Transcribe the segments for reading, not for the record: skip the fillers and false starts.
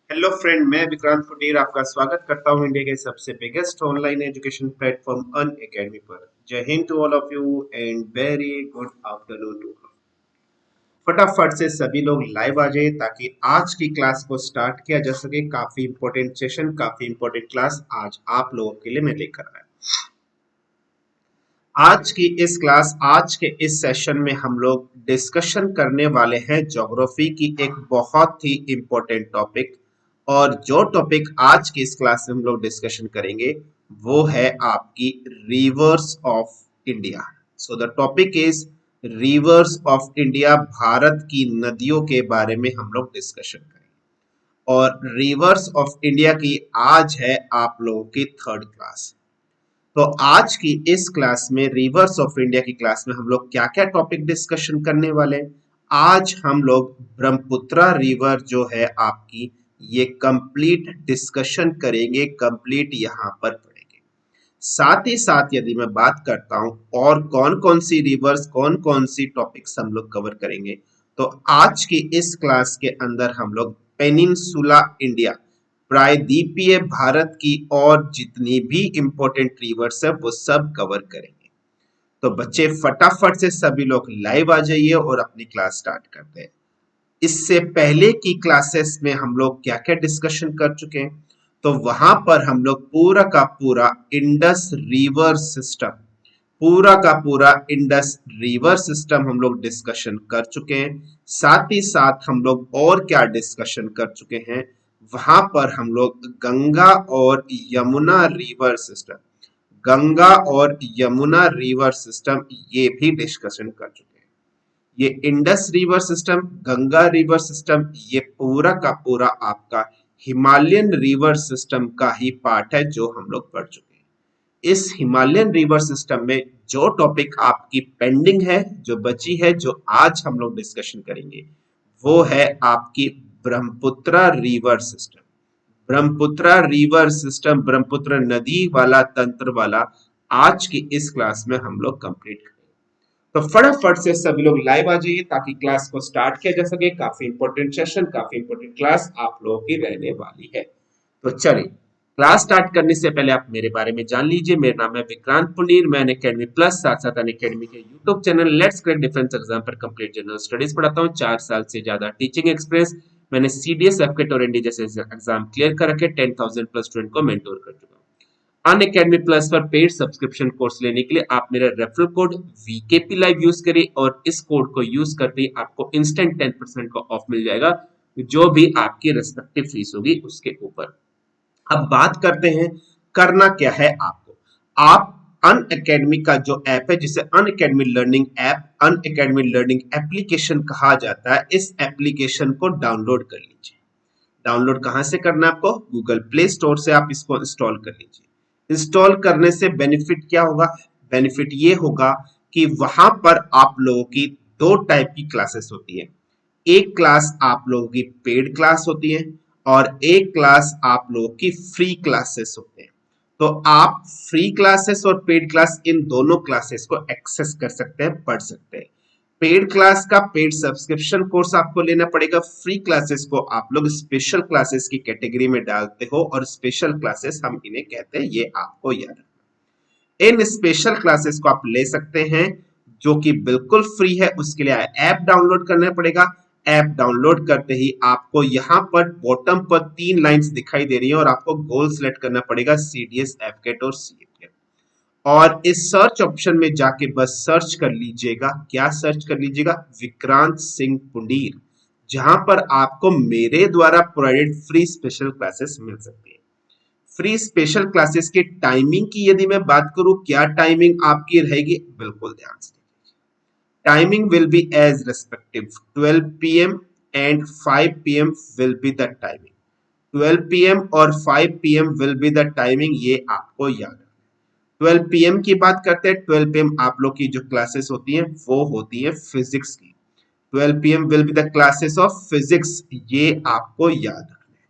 Hello friend, मैं विक्रांत फुटीर आपका स्वागत करता हूं इंडिया के सबसे biggest online education platform Unacademy पर। Jai Hind to all of you and very good afternoon to all. फटाफट से सभी लोग लाइव आ जाइए ताकि आज की क्लास को स्टार्ट किया जा सके। काफी इंपॉर्टेंट सेशन, काफी इंपॉर्टेंट क्लास आज आप लोगों के लिए मैं लेकर आया। आज के इस सेशन में हम लोग डिस्कशन करने वाले हैं ज्योग्राफी की एक बहुत ही इंपॉर्टेंट टॉपिक। और जो टॉपिक आज की इस क्लास में हम लोग डिस्कशन करेंगे वो है आपकी reverse of India. So the topic is reverse of India. Bharat की नदियों के बारे में हम लोग डिस्कशन करेंगे। और रिवर्स ऑफ इंडिया की आज है आप लोगों की थर्ड क्लास। तो आज की इस क्लास में, रिवर्स ऑफ इंडिया की क्लास में, हम लोग क्या क्या टॉपिक डिस्कशन करने वाले हैं। आज हम लोग ब्रह्मपुत्रा रिवर जो है आपकी, ये कंप्लीट डिस्कशन करेंगे, कंप्लीट यहाँ पर पढ़ेंगे। साथ ही साथ यदि मैं बात करता हूं और कौन कौन सी रिवर्स, कौन कौन सी टॉपिक्स हम लोग कवर करेंगे, तो आज की इस क्लास के अंदर हम लोग पेनिनसुला इंडिया, प्रायद्वीपीय भारत की और जितनी भी इंपॉर्टेंट रिवर्स है वो सब कवर करेंगे। तो बच्चे फटाफट से सभी लोग लाइव आ जाइए और अपनी क्लास स्टार्ट करते हैं। इससे पहले की क्लासेस में हम लोग क्या क्या डिस्कशन कर चुके हैं, तो वहां पर हम लोग पूरा का पूरा इंडस रिवर सिस्टम, पूरा का पूरा इंडस रिवर सिस्टम हम लोग डिस्कशन कर चुके हैं। साथ ही साथ हम लोग और क्या डिस्कशन कर चुके हैं, वहां पर हम लोग गंगा और यमुना रिवर सिस्टम, गंगा और यमुना रिवर सिस्टम ये भी डिस्कशन कर चुके हैं। ये Indus river system, Ganga river system, ये पूरा का पूरा आपका हिमालयन रिवर सिस्टम का ही पार्ट है जो हम लोग पढ़ चुके हैं। इस हिमालयन रिवर सिस्टम में जो टॉपिक आपकी पेंडिंग है, जो बची है, जो आज हम लोग डिस्कशन करेंगे, वो है आपकी Brahmaputra river system. Brahmaputra river system, Brahmaputra नदी वाला तंत्र वाला आज की इस क्लास में हम लोग कंप्लीट करेंगे। तो फटाफट से सभी लोग लाइव आ जाइए ताकि क्लास को स्टार्ट किया जा सके। काफी इंपॉर्टेंट सेशन, काफी इंपॉर्टेंट क्लास आप लोगों की रहने वाली है। तो चलिए, क्लास स्टार्ट करने से पहले आप मेरे बारे में जान लीजिए। मेरा नाम है विक्रांत पुनीर, मैं अनअकैडमी प्लस साथ साथ अनअकैडमी के YouTube channel let's crack defence exam पर कंप्लीट जनरल स्टडीज पढ़ाता हूँ। 4 साल से ज्यादा टीचिंग एक्सपीरियंस, मैंने सीडीएस, एफकेट और एनडी जैसे एग्जाम क्लियर कर रखे। 10,000 प्लस स्टूडेंट को मेंटोर कर चुका हूँ। अन अकेडमी प्लस पर पेड सब्सक्रिप्शन कोर्स लेने के लिए आप मेरा referral code VKP live use करिए और इस कोड को यूज करते ही आपको इंस्टेंट 10% का ऑफ मिल जाएगा, जो भी आपकी रेस्पेक्टिव फीस होगी उसके ऊपर। अब बात करते हैं करना क्या है आपको। आप अन अकेडमी का जो ऐप है, जिसे अन अकेडमी लर्निंग ऐप, अन अकेडमी लर्निंग एप्लीकेशन कहा जाता है, इस एप्लीकेशन को डाउनलोड कर लीजिए। डाउनलोड कहां से करना है आपको? गूगल प्ले स्टोर से आप इसको इंस्टॉल कर लीजिए। इंस्टॉल करने से बेनिफिट क्या होगा? बेनिफिट ये होगा कि वहां पर आप लोगों की दो टाइप की क्लासेस होती है। एक क्लास आप लोगों की पेड क्लास होती है और एक क्लास आप लोगों की फ्री क्लासेस होते हैं। तो आप फ्री क्लासेस और पेड क्लास, इन दोनों क्लासेस को एक्सेस कर सकते हैं, पढ़ सकते हैं। पेड क्लास का पेड सब्सक्रिप्शन कोर्स आपको लेना पड़ेगा। फ्री क्लासेस को आप लोग स्पेशल क्लासेस की कैटेगरी में डालते हो और स्पेशल क्लासेस हम इन्हें कहते हैं, ये आपको याद रखना। इन स्पेशल क्लासेस को आप ले सकते हैं जो कि बिल्कुल फ्री है। उसके लिए ऐप डाउनलोड करना पड़ेगा। ऐप डाउनलोड करते ही आपको यहाँ पर बॉटम पर 3 लाइंस दिखाई दे रही है और आपको गोल सेलेक्ट करना पड़ेगा, सीडीएस, एफकेट और सीएट। और इस सर्च ऑप्शन में जाके बस सर्च कर लीजिएगा। क्या सर्च कर लीजिएगा? विक्रांत सिंह पुंडीर, जहां पर आपको मेरे द्वारा प्रोवाइडेड फ्री स्पेशल क्लासेस मिल सकती है। फ्री स्पेशल क्लासेस की टाइमिंग की यदि मैं बात करूं, क्या टाइमिंग आपकी रहेगी, बिल्कुल ध्यान से। Timing will be as respective 12 PM and 5 PM will be the timing. 12 PM और 5 PM will be the timing, ये आपको याद है। 12 पीएम की बात करते हैं। 12 पीएम आप लोग की जो क्लासेस होती हैं वो होती है फिजिक्स की। 12 PM will be the classes of physics, ये आपको याद रखना है।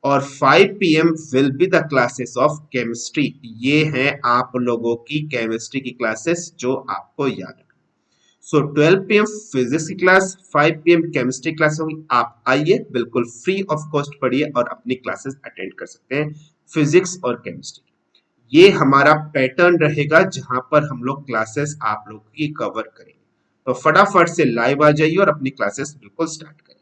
और 5 PM will be the classes of chemistry, ये हैं आप लोगों की केमिस्ट्री की क्लासेस जो आपको याद रखना है। सो 12 PM फिजिक्स की क्लास, 5 PM केमिस्ट्री क्लास होगी। आप आइए, बिल्कुल फ्री ऑफ कॉस्ट पढ़िए और अपनी क्लासेस अटेंड कर सकते हैं फिजिक्स और केमिस्ट्री। ये हमारा पैटर्न रहेगा जहां पर हम लोग क्लासेस आप लोग की कवर करेंगे। तो फटाफट से लाइव आ जाइए और अपनी क्लासेस बिल्कुल स्टार्ट करें।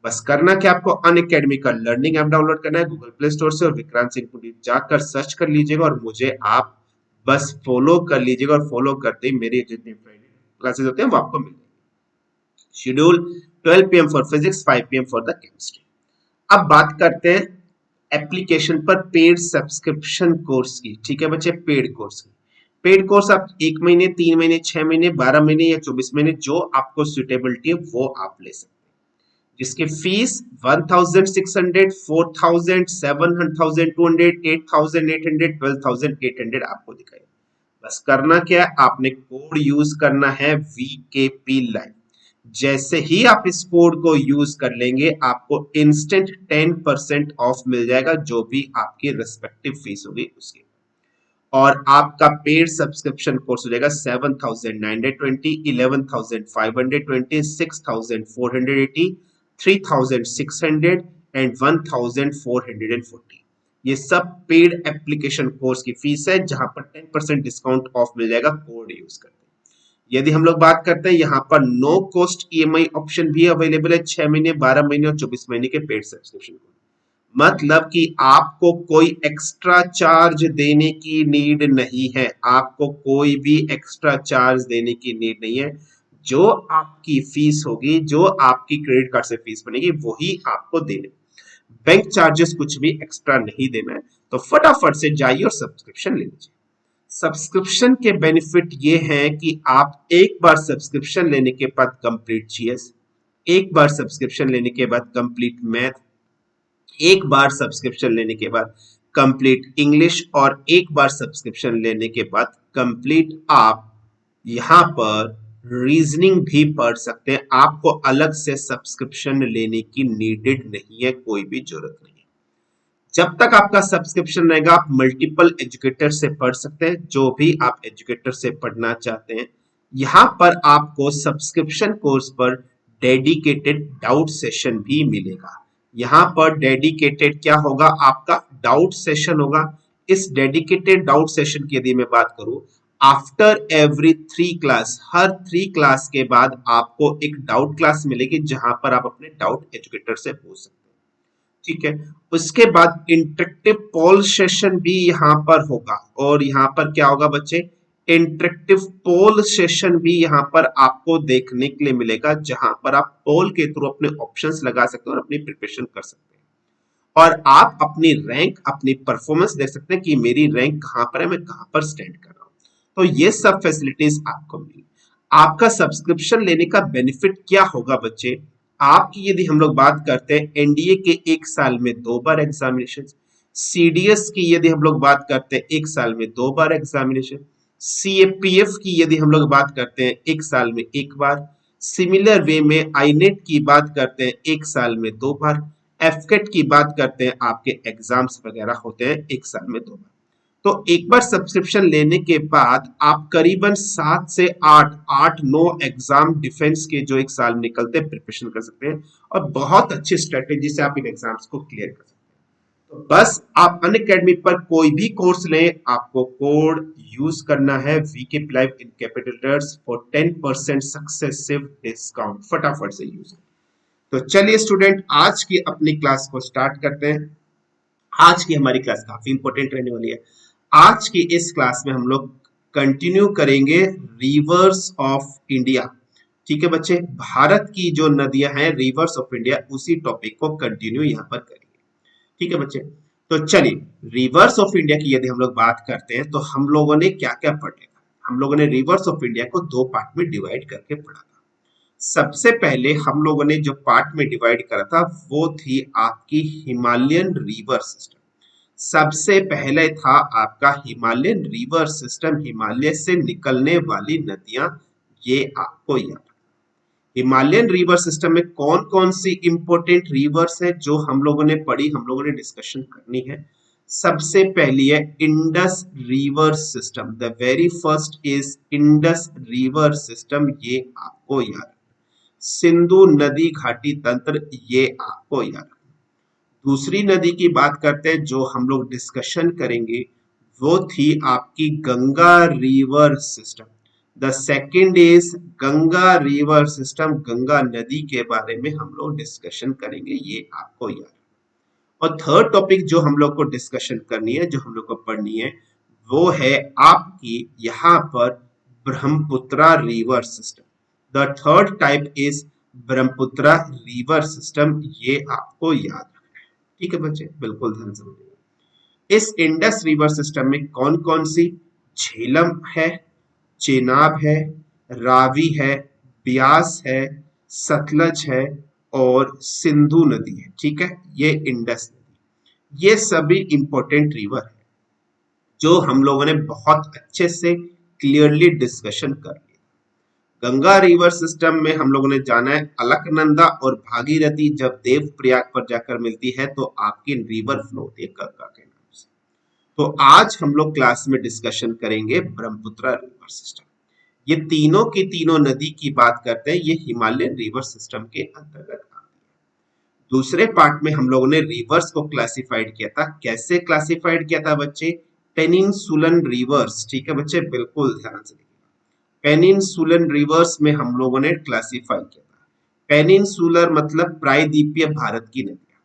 बस करना क्या, आपको अनअकैडमी का लर्निंग ऐप डाउनलोड करना है गूगल प्ले स्टोर से और विक्रांत सिंह पुरी जाकर सर्च कर लीजिएगा और मुझे आप बस फॉलो कर लीजिएगा और फॉलो करते ही मेरी जितनी क्लासेस होते हैं वो आपको मिल जाएंगे। Schedule 12 PM for physics, 5 PM for the chemistry. अब बात करते हैं एप्लीकेशन पर पेड सब्सक्रिप्शन कोर्स की। ठीक है बच्चे, पेड कोर्स की। पेड कोर्स आप 1 महीने, 3 महीने, 6 महीने, 12 महीने या 24 महीने, जो आपको सुटेबिलिटी है वो आप ले सकते हैं, जिसकी फीस 1600, 4000, 7200, 8800, 12800 आपको दिखाई। बस करना क्या है, आपने कोड यूज करना है VKP लाइव। जैसे ही आप इस कोड को यूज कर लेंगे आपको इंस्टेंट 10% ऑफ मिल जाएगा, जो भी आपकी रिस्पेक्टिव फीस होगी उसकी। और आपका पेड सब्सक्रिप्शन कोर्स हो जाएगा 7920, 11520, 6480, 3600 एंड 1440। ये सब पेड एप्लीकेशन कोर्स की फीस है, जहां पर 10% डिस्काउंट ऑफ मिल जाएगा कोड यूज करके। यदि हम लोग बात करते हैं, यहाँ पर नो कॉस्ट EMI ऑप्शन भी अवेलेबल है 6 महीने, 12 महीने और 24 महीने के पेड सब्सक्रिप्शन को। मतलब कि आपको कोई एक्स्ट्रा चार्ज देने की नीड नहीं है, आपको कोई भी एक्स्ट्रा चार्ज देने की नीड नहीं है। जो आपकी फीस होगी, जो आपकी क्रेडिट कार्ड से फीस बनेगी, वही आपको देने। बैंक चार्जेस कुछ भी एक्स्ट्रा नहीं देना है। तो फटाफट से जाइए और सब्सक्रिप्शन ले लीजिए। सब्सक्रिप्शन के बेनिफिट ये हैं कि आप एक बार सब्सक्रिप्शन लेने के बाद कंप्लीट GS, एक बार सब्सक्रिप्शन लेने के बाद कंप्लीट मैथ, एक बार सब्सक्रिप्शन लेने के बाद कंप्लीट इंग्लिश और एक बार सब्सक्रिप्शन लेने के बाद कंप्लीट आप यहां पर रीजनिंग भी पढ़ सकते हैं। आपको अलग से सब्सक्रिप्शन लेने की नीडेड नहीं है, कोई भी जरूरत नहीं है। जब तक आपका सब्सक्रिप्शन रहेगा आप मल्टीपल एजुकेटर से पढ़ सकते हैं, जो भी आप एजुकेटर से पढ़ना चाहते हैं। यहां पर आपको सब्सक्रिप्शन कोर्स पर डेडिकेटेड डाउट सेशन भी मिलेगा। यहाँ पर डेडिकेटेड क्या होगा, आपका डाउट सेशन होगा। इस डेडिकेटेड डाउट सेशन की यदि मैं बात करूं, आफ्टर एवरी 3 क्लास, हर 3 क्लास के बाद आपको एक डाउट क्लास मिलेगी, जहां पर आप अपने डाउट एजुकेटर से पूछ सकते हैं। ठीक है, उसके बाद इंटरेक्टिव पोल सेशन भी यहाँ पर होगा। और यहाँ पर क्या होगा बच्चे, इंटरेक्टिव पोल सेशन भी यहाँ पर आपको देखने के लिए मिलेगा, जहां पर आप पोल के थ्रू अपने ऑप्शंस लगा सकते हैं और अपनी प्रिपरेशन कर सकते हैं। और आप अपनी रैंक, अपनी परफॉर्मेंस देख सकते हैं कि मेरी रैंक कहां पर है, मैं कहां पर स्टैंड कर रहा हूं। तो ये सब फैसिलिटीज आपको मिली। आपका सब्सक्रिप्शन लेने का बेनिफिट क्या होगा बच्चे, आपकी यदि हम लोग बात करते हैं एनडीए के 1 साल में 2 बार एग्जामिनेशन, सीडीएस की यदि हम लोग बात करते हैं 1 साल में 2 बार एग्जामिनेशन, सीएपीएफ की यदि हम लोग बात करते हैं 1 साल में 1 बार, सिमिलर वे में आईनेट की बात करते हैं 1 साल में 2 बार, एफकेट की बात करते हैं आपके एग्जाम्स वगैरह होते हैं 1 साल में 2 बार। तो एक बार सब्सक्रिप्शन लेने के बाद आप करीबन 7 से 8 9 एग्जाम डिफेंस के जो 1 साल में निकलते हैं प्रिपरेशन कर सकते हैं और बहुत अच्छी स्ट्रेटेजी से आप इन एग्जाम्स को क्लियर कर सकते हैं। तो बस आप अनअकैडमी पर कोई भी कोर्स लें, आपको कोड यूज करना है VKP live in capital letters for 10% successive discount. फटाफट से यूज। तो चलिए स्टूडेंट, आज की अपनी क्लास को स्टार्ट करते हैं। आज की हमारी क्लास काफी इंपॉर्टेंट रहने वाली है। आज की इस क्लास में हम लोग कंटिन्यू करेंगे रिवर्स ऑफ इंडिया। ठीक है बच्चे, भारत की जो नदियां हैं, रिवर्स ऑफ इंडिया, उसी टॉपिक को कंटिन्यू यहाँ पर करेंगे। ठीक है बच्चे, तो चलिए रिवर्स ऑफ इंडिया की यदि हम लोग बात करते हैं तो हम लोगों ने क्या क्या पढ़ा। हम लोगों ने रिवर्स ऑफ इंडिया को 2 पार्ट में डिवाइड करके पढ़ा था। सबसे पहले हम लोगों ने जो पार्ट में डिवाइड करा था वो थी आपकी हिमालयन रिवर सिस्टम। सबसे पहले था आपका हिमालयन रिवर सिस्टम, हिमालय से निकलने वाली नदियां, ये आपको याद। हिमालयन रिवर सिस्टम में कौन कौन सी इंपॉर्टेंट रिवर्स है जो हम लोगों ने पढ़ी, हम लोगों ने डिस्कशन करनी है। सबसे पहली है Indus river system. The very first is Indus river system, ये आपको याद। सिंधु नदी घाटी तंत्र, ये आपको याद। दूसरी नदी की बात करते हैं जो हम लोग डिस्कशन करेंगे, वो थी आपकी Ganga river system. The second is Ganga river system, Ganga नदी के बारे में हम लोग डिस्कशन करेंगे, ये आपको याद। और थर्ड टॉपिक जो हम लोग को डिस्कशन करनी है, जो हम लोग को पढ़नी है, वो है आपकी यहाँ पर Brahmaputra river system. The third type is Brahmaputra river system, ये आपको याद रखना है। ठीक है बच्चे, बिल्कुल ध्यान से समझिएगा। इस इंडस रिवर सिस्टम में कौन कौन सी, झेलम है, चेनाब है, रावी है, ब्यास है, सतलज है और सिंधु नदी है। ठीक है, ये इंडस नदी, ये सभी इंपॉर्टेंट रिवर है जो हम लोगों ने बहुत अच्छे से क्लियरली डिस्कशन कर लिया। गंगा रिवर सिस्टम में हम लोगों ने जाना है अलकनंदा और भागीरथी जब देवप्रयाग पर जाकर मिलती है तो आपकी रिवर फ्लो होती है गंगा के नाम से। तो आज हम लोग क्लास में डिस्कशन करेंगे ब्रह्मपुत्र रिवर सिस्टम। ये तीनों की तीनों नदी की बात करते हैं, ये हिमालयन रिवर सिस्टम के अंतर्गत आती है। दूसरे पार्ट में हम लोगों ने रिवर्स को क्लासिफाइड किया था। कैसे क्लासिफाइड किया था बच्चे, पेनिनसुलन रिवर्स। ठीक है बच्चे, बिल्कुल ध्यान से देखिए। पेनिनसुलन रिवर्स में हम लोगों ने क्लासिफाई किया था। पेनिनसुलर मतलब प्रायद्वीपीय भारत की नदियां।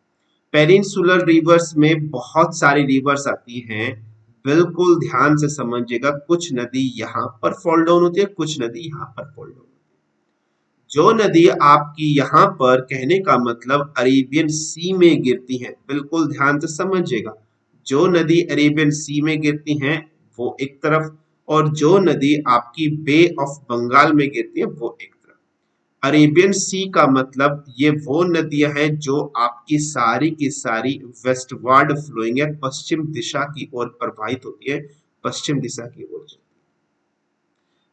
पेनिनसुलर रिवर्स में बहुत सारी रिवर्स आती हैं, बिल्कुल ध्यान से समझिएगा। कुछ नदी यहाँ पर फॉल डाउन होती है, कुछ नदी यहाँ पर फॉल डाउन। जो नदी आपकी यहाँ पर, कहने का मतलब अरेबियन सी में गिरती हैं, बिल्कुल ध्यान से समझिएगा। जो नदी अरेबियन सी में गिरती हैं वो एक तरफ, और जो नदी आपकी बे ऑफ बंगाल में गिरती है वो एक तरफ। अरेबियन सी का मतलब ये वो नदियां हैं जो आपकी सारी की सारी वेस्टवर्ड फ्लोइंग है, पश्चिम दिशा की ओर प्रवाहित होती है, पश्चिम दिशा की ओर।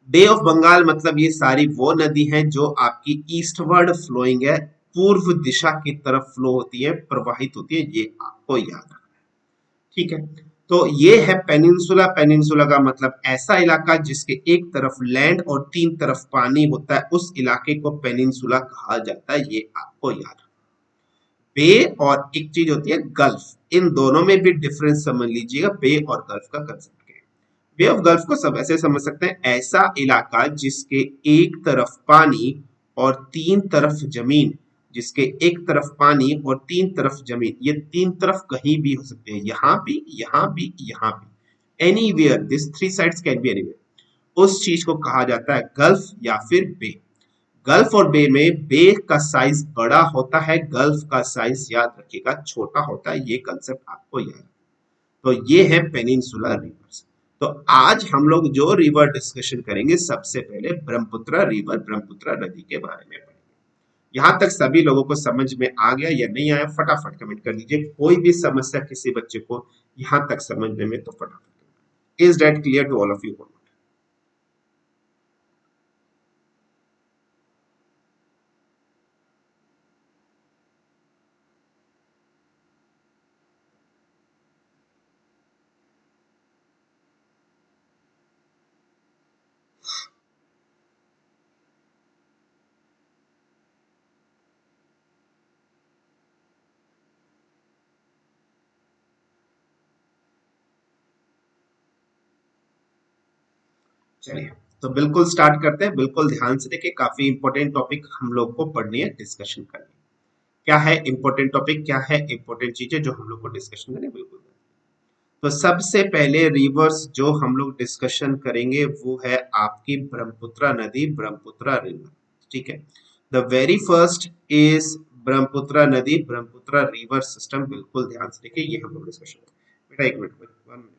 बे ऑफ बंगाल मतलब ये सारी वो नदी हैं जो आपकी ईस्टवर्ड फ्लोइंग है, पूर्व दिशा की तरफ फ्लो होती है, प्रवाहित होती है, ये आपको याद रखना है। ठीक है, तो ये है पेनिनसुला। पेनिनसुला का मतलब ऐसा इलाका जिसके एक तरफ लैंड और तीन तरफ पानी होता है, उस इलाके को पेनिनसुला कहा जाता है, ये आपको याद रखना है। बे और एक चीज होती है गल्फ, इन दोनों में भी डिफरेंस समझ लीजिएगा, बे और गल्फ का कंसेप्ट। बे ऑफ गल्फ को सब ऐसे समझ सकते हैं, ऐसा इलाका जिसके एक तरफ पानी और तीन तरफ जमीन, जिसके एक तरफ पानी और तीन तरफ जमीन, ये तीन तरफ कहीं भी हो सकते हैं, यहाँ भी, यहाँ भी, यहाँ भी, anywhere, this three sides can be anywhere, उस चीज को कहा जाता है गल्फ या फिर बे। गल्फ और बे में बे का साइज बड़ा होता है, गल्फ का साइज याद रखिएगा छोटा होता है, ये कंसेप्ट आपको याद है। तो ये है पेनिनसुला रिवर्स। तो आज हम लोग जो रिवर डिस्कशन करेंगे, सबसे पहले ब्रह्मपुत्र रिवर, ब्रह्मपुत्र नदी के बारे में पढ़ेंगे। यहां तक सभी लोगों को समझ में आ गया या नहीं आया, फटाफट कमेंट कर दीजिए। कोई भी समस्या किसी बच्चे को यहां तक समझने में, तो फटाफट। Is that clear to all of you? चलिए, तो बिल्कुल स्टार्ट करते हैं। बिल्कुल ध्यान से देखिए, काफी इंपॉर्टेंट टॉपिक हम लोग को पढ़नी है, डिस्कशन करनी है। क्या है इंपॉर्टेंट टॉपिक, क्या है इंपॉर्टेंट चीजें जो हम लोग को डिस्कशन करनी है, बिल्कुल। तो सबसे पहले रिवर्स जो हम लोग डिस्कशन करेंगे वो है आपकी ब्रह्मपुत्र नदी, ब्रह्मपुत्र रिवर। ठीक है, the very first is Brahmaputra नदी, ब्रह्मपुत्र रिवर सिस्टम। बिल्कुल ध्यान से देखिए, ये हम लोग डिस्कशन, बेटा एक मिनट, 1 मिनट।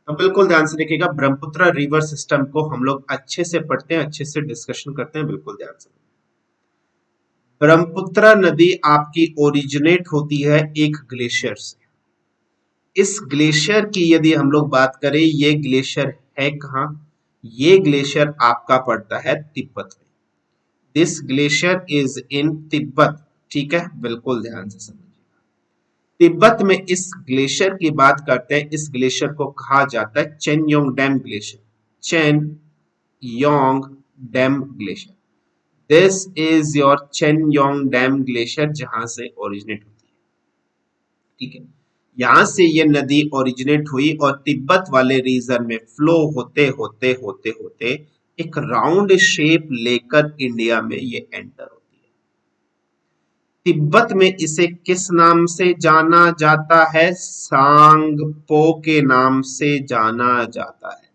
तो बिल्कुल ध्यान से देखिएगा, ब्रह्मपुत्र रिवर सिस्टम को हम लोग अच्छे से पढ़ते हैं, अच्छे से डिस्कशन करते हैं, बिल्कुल ध्यान से। ब्रह्मपुत्र नदी आपकी ओरिजिनेट होती है एक ग्लेशियर से। इस ग्लेशियर की यदि हम लोग बात करें, ये ग्लेशियर है कहाँ? ये ग्लेशियर आपका पड़ता है तिब्बत में। This glacier is in Tibet. ठीक है, बिल्कुल ध्यान से समझिए। तिब्बत में इस ग्लेशियर की बात करते हैं। इस ग्लेशियर को कहा जाता है chain Yong dam glacier. Chain Yong dam glacier, this is your chain Yong dam glacier, जहां से ओरिजिनेट होती है। ठीक है, यहां से ये नदी ओरिजिनेट हुई और तिब्बत वाले रीजन में फ्लो होते होते होते होते एक राउंड शेप लेकर इंडिया में ये एंटर होती है। तिब्बत में इसे किस नाम से जाना जाता है? सांगपो के नाम से जाना जाता है।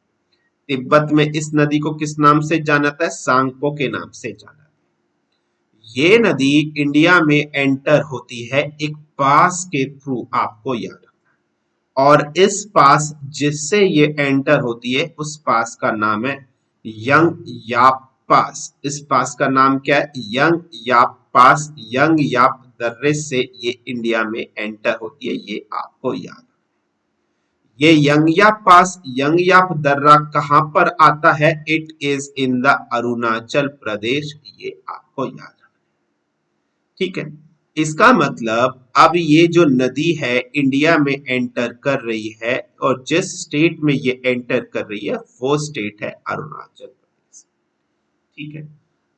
तिब्बत में इस नदी को किस नाम से जाना जाता है? सांगपो के नाम से जाना जाता है। ये नदी इंडिया में एंटर होती है एक पास के थ्रू, आपको याद रखना। और इस पास जिससे ये एंटर होती है, उस पास का नाम है यंग याप पास। इस पास का नाम क्या है? यंग याप पास। यंग याप दर्रे से ये इंडिया में एंटर होती है, ये आपको याद। ये यंगयाप पास, यंगयाप दर्रा कहां पर आता है? It is in the Arunachal Pradesh, ये आपको याद रखना। ठीक है, इसका मतलब अब ये जो नदी है इंडिया में एंटर कर रही है, और जिस स्टेट में ये एंटर कर रही है वो स्टेट है अरुणाचल प्रदेश। ठीक है,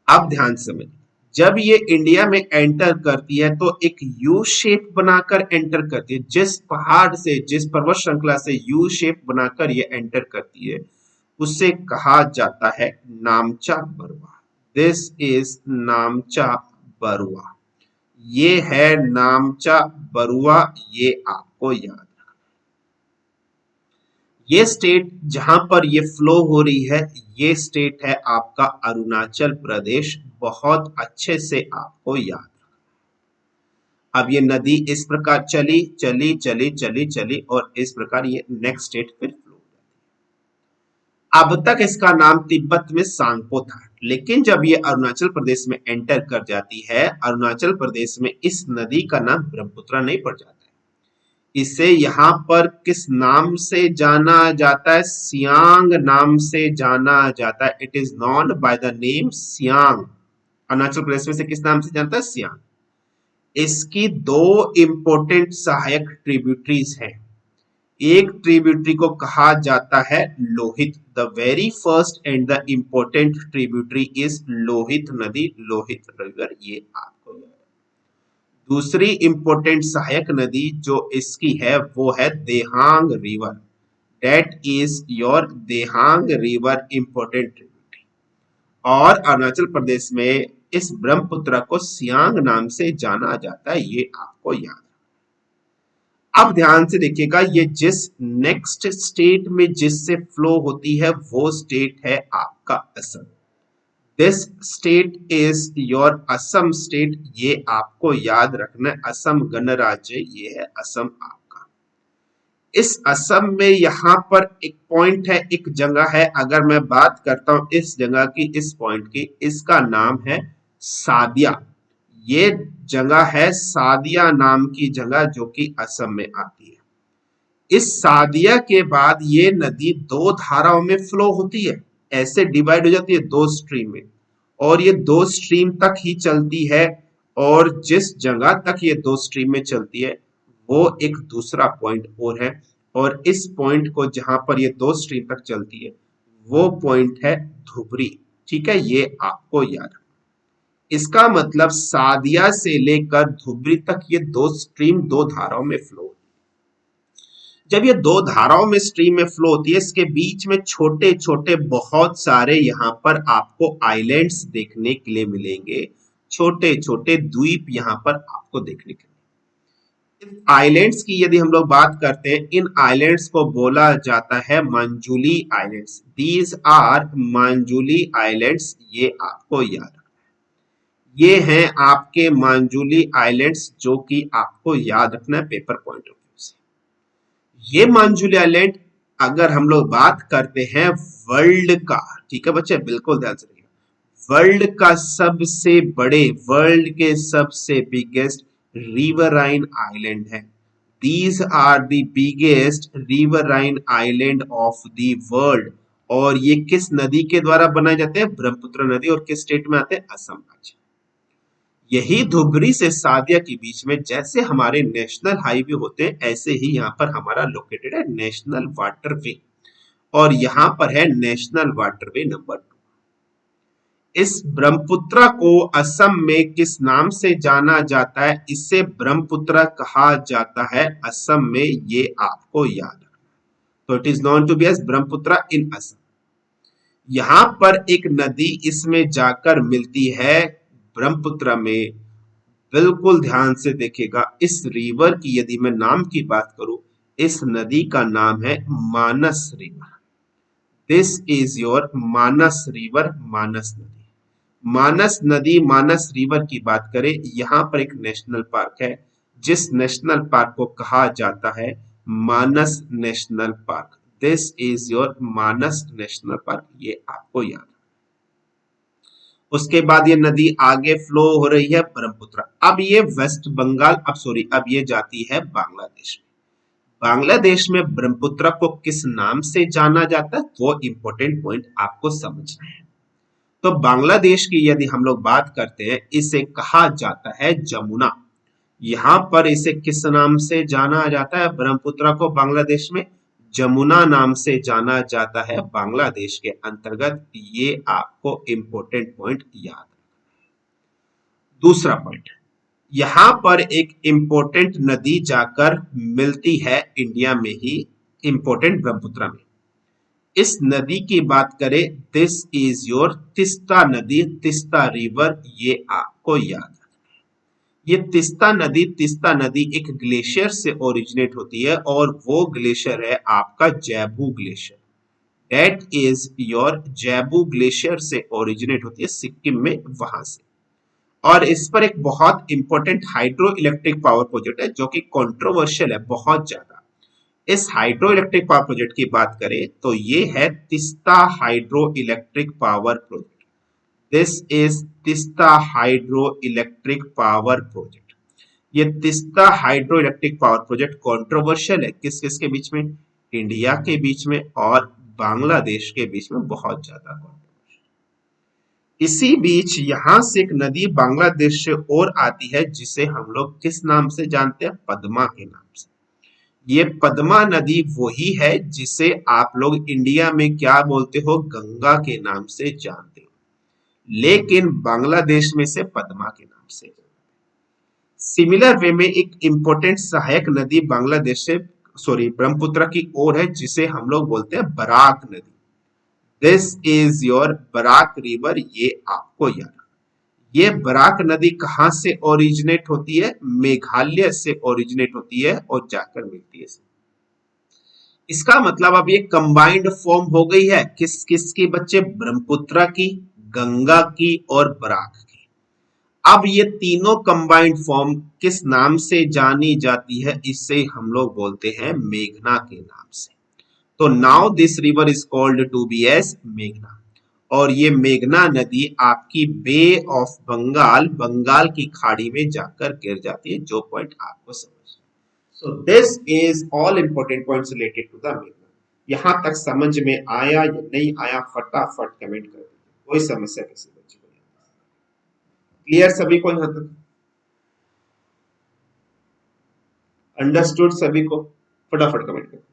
अब ध्यान से समझिए, जब ये इंडिया में एंटर करती है तो एक यू शेप बनाकर एंटर करती है। जिस पहाड़ से, जिस पर्वत श्रृंखला से यू शेप बनाकर ये एंटर करती है, उसे कहा जाता है नामचा बरुआ। This is Namcha Barwa. ये है नामचा बरुआ, ये आपको याद। ये स्टेट जहां पर ये फ्लो हो रही है, ये स्टेट है आपका अरुणाचल प्रदेश। बहुत अच्छे से आपको याद। अब ये नदी इस प्रकार चली चली चली चली चली और इस प्रकार ये नेक्स्ट स्टेट फिर फ्लो। अब तक इसका नाम तिब्बत में सांगपो था, लेकिन जब ये अरुणाचल प्रदेश में एंटर कर जाती है, अरुणाचल प्रदेश में इस नदी का नाम ब्रह्मपुत्र नहीं पड़ जाता है। इसे यहाँ पर किस नाम से जाना जाता है? सियांग नाम से जाना जाता है। It is known by the name Siang. Arunachal Pradesh में से किस नाम से जानता है? सियांग। इसकी दो इंपोर्टेंट सहायक ट्रिब्यूटरीज हैं। एक ट्रिब्यूटरी को कहा जाता है Lohit. The very first and the important tributary is Lohit नदी, लोहित रिवर, ये आपको याद है। दूसरी इंपोर्टेंट सहायक नदी जो इसकी है वो है Dihang river. That is your Dihang river, important tributary. और अरुणाचल प्रदेश में इस ब्रह्मपुत्र को सियांग नाम से जाना जाता है, ये आपको याद। अब ध्यान से देखिएगा, ये जिस नेक्स्ट स्टेट में जिससे फ्लो होती है वो स्टेट है आपका Assam. This state is your Assam state, ये आपको याद रखना है। असम गणराज्य, ये है असम आपका। इस असम में यहां पर एक पॉइंट है, एक जगह है। अगर मैं बात करता हूं इस जगह की, इस पॉइंट की, इसका नाम है सादिया। ये जगह है सादिया नाम की जगह, जो कि असम में आती है। इस सादिया के बाद ये नदी दो धाराओं में फ्लो होती है, ऐसे डिवाइड हो जाती है दो स्ट्रीम में, और ये दो स्ट्रीम तक ही चलती है। और जिस जगह तक ये दो स्ट्रीम में चलती है वो एक दूसरा पॉइंट और है, और इस पॉइंट को जहां पर ये दो स्ट्रीम तक चलती है वो पॉइंट है धुबरी। ठीक है, ये आपको याद। इसका मतलब सादिया से लेकर धुबरी तक ये दो स्ट्रीम दो धाराओं में फ्लो। जब ये दो धाराओं में स्ट्रीम में फ्लो होती है, इसके बीच में छोटे छोटे बहुत सारे यहाँ पर आपको आइलैंड्स देखने के लिए मिलेंगे। छोटे छोटे द्वीप यहाँ पर आपको देखने के लिए। इन आइलैंड्स की यदि हम लोग बात करते हैं, इन आइलैंड्स को बोला जाता है मांजुली आइलैंड्स। दीज आर मांजुली आइलैंड्स, ये आपको याद। ये हैं आपके मांजुली आइलैंड्स, जो कि आपको याद रखना है पेपर पॉइंट ऑफ व्यू से। ये मांजुली आइलैंड अगर हम लोग बात करते हैं वर्ल्ड का, ठीक है बच्चे, बिल्कुल ध्यान से रखिएगा, वर्ल्ड का सबसे बड़े, वर्ल्ड के सबसे बिगेस्ट रिवराइन आइलैंड है। These are the biggest riverine island of the world. और ये किस नदी के द्वारा बनाए जाते हैं? ब्रह्मपुत्र नदी। और किस स्टेट में आते हैं? असम राज्य। यही धुबरी से सादिया के बीच में जैसे हमारे नेशनल हाईवे होते हैं, ऐसे ही यहाँ पर हमारा लोकेटेड है नेशनल वाटरवे। और यहाँ पर है नेशनल वाटरवे नंबर 2। इस ब्रह्मपुत्र को असम में किस नाम से जाना जाता है? इसे ब्रह्मपुत्र कहा जाता है असम में, ये आपको याद रखना। तो it is known to be as Brahmaputra in Assam. यहां पर एक नदी इसमें जाकर मिलती है ब्रह्मपुत्र में। बिल्कुल ध्यान से देखिएगा, इस रिवर की यदि मैं नाम की बात करूं, इस नदी का नाम है Manas river. This is your Manas river, Manas नदी। मानस नदी, मानस रिवर की बात करें, यहां पर एक नेशनल पार्क है, जिस नेशनल पार्क को कहा जाता है Manas national park. This is your Manas national park, ये आपको याद है। उसके बाद ये नदी आगे फ्लो हो रही है ब्रह्मपुत्र। अब ये वेस्ट बंगाल, अब ये जाती है बांग्लादेश में। बांग्लादेश में ब्रह्मपुत्र को किस नाम से जाना जाता है? वो इंपॉर्टेंट पॉइंट आपको समझना है। तो बांग्लादेश की यदि हम लोग बात करते हैं, इसे कहा जाता है जमुना। यहां पर इसे किस नाम से जाना जाता है? ब्रह्मपुत्र को बांग्लादेश में जमुना नाम से जाना जाता है बांग्लादेश के अंतर्गत। ये आपको इंपॉर्टेंट पॉइंट याद है। दूसरा पॉइंट, यहां पर एक इंपॉर्टेंट नदी जाकर मिलती है इंडिया में ही, इंपॉर्टेंट ब्रह्मपुत्र में। इस नदी की बात करें, दिस इज योर तिस्ता नदी, तिस्ता रिवर, ये आपको याद है। ये तिस्ता नदी एक ग्लेशियर से ओरिजिनेट होती है, और वो ग्लेशियर है आपका जैबू ग्लेशियर। दैट इज योर जैबू ग्लेशियर से ओरिजिनेट होती है, सिक्किम में, वहां से। और इस पर एक बहुत important hydro electric power project है, जो कि कंट्रोवर्शियल है बहुत ज्यादा। इस हाइड्रो इलेक्ट्रिक पावर प्रोजेक्ट की बात करें तो ये है Teesta hydro electric power project. This is Teesta hydro electric power project. ये Teesta hydro electric power project controversial है, किस किस के बीच में? इंडिया के बीच में और बांग्लादेश के बीच में, बहुत ज्यादा कंट्रोवर्शियल। इसी बीच यहां से एक नदी बांग्लादेश से और आती है, जिसे हम लोग किस नाम से जानते हैं? पद्मा के नाम से। ये पद्मा नदी वही है जिसे आप लोग इंडिया में क्या बोलते हो? गंगा के नाम से जानते हो, लेकिन बांग्लादेश में से पद्मा के नाम से। सिमिलर वे में एक इंपॉर्टेंट सहायक नदी बांग्लादेश से, ब्रह्मपुत्र की ओर है, जिसे हम लोग बोलते हैं बराक नदी। This is your Barak river, ये आपको याद। ये बराक नदी कहां से ओरिजिनेट होती है? मेघालय से ओरिजिनेट होती है और जाकर मिलती है। इसका मतलब अब ये कंबाइंड फॉर्म हो गई है किस किस की बच्चे? ब्रह्मपुत्र की, गंगा की और बराक की। अब ये तीनों कंबाइंड फॉर्म किस नाम से जानी जाती है? इससे हम लोग बोलते हैं मेघना के नाम से। तो now this river is called to be as मेघना। और ये मेघना नदी आपकी बे ऑफ बंगाल, बंगाल की खाड़ी में जाकर गिर जाती है, जो पॉइंट आपको समझ। So this is all important points related to the मेघना। यहां तक समझ में आया या नहीं आया, फटाफट कमेंट कर दीजिए, कोई समस्या किसी बच्चे को नहीं। क्लियर सभी को? यहां तक अंडरस्टूड सभी को? फटाफट कमेंट कर।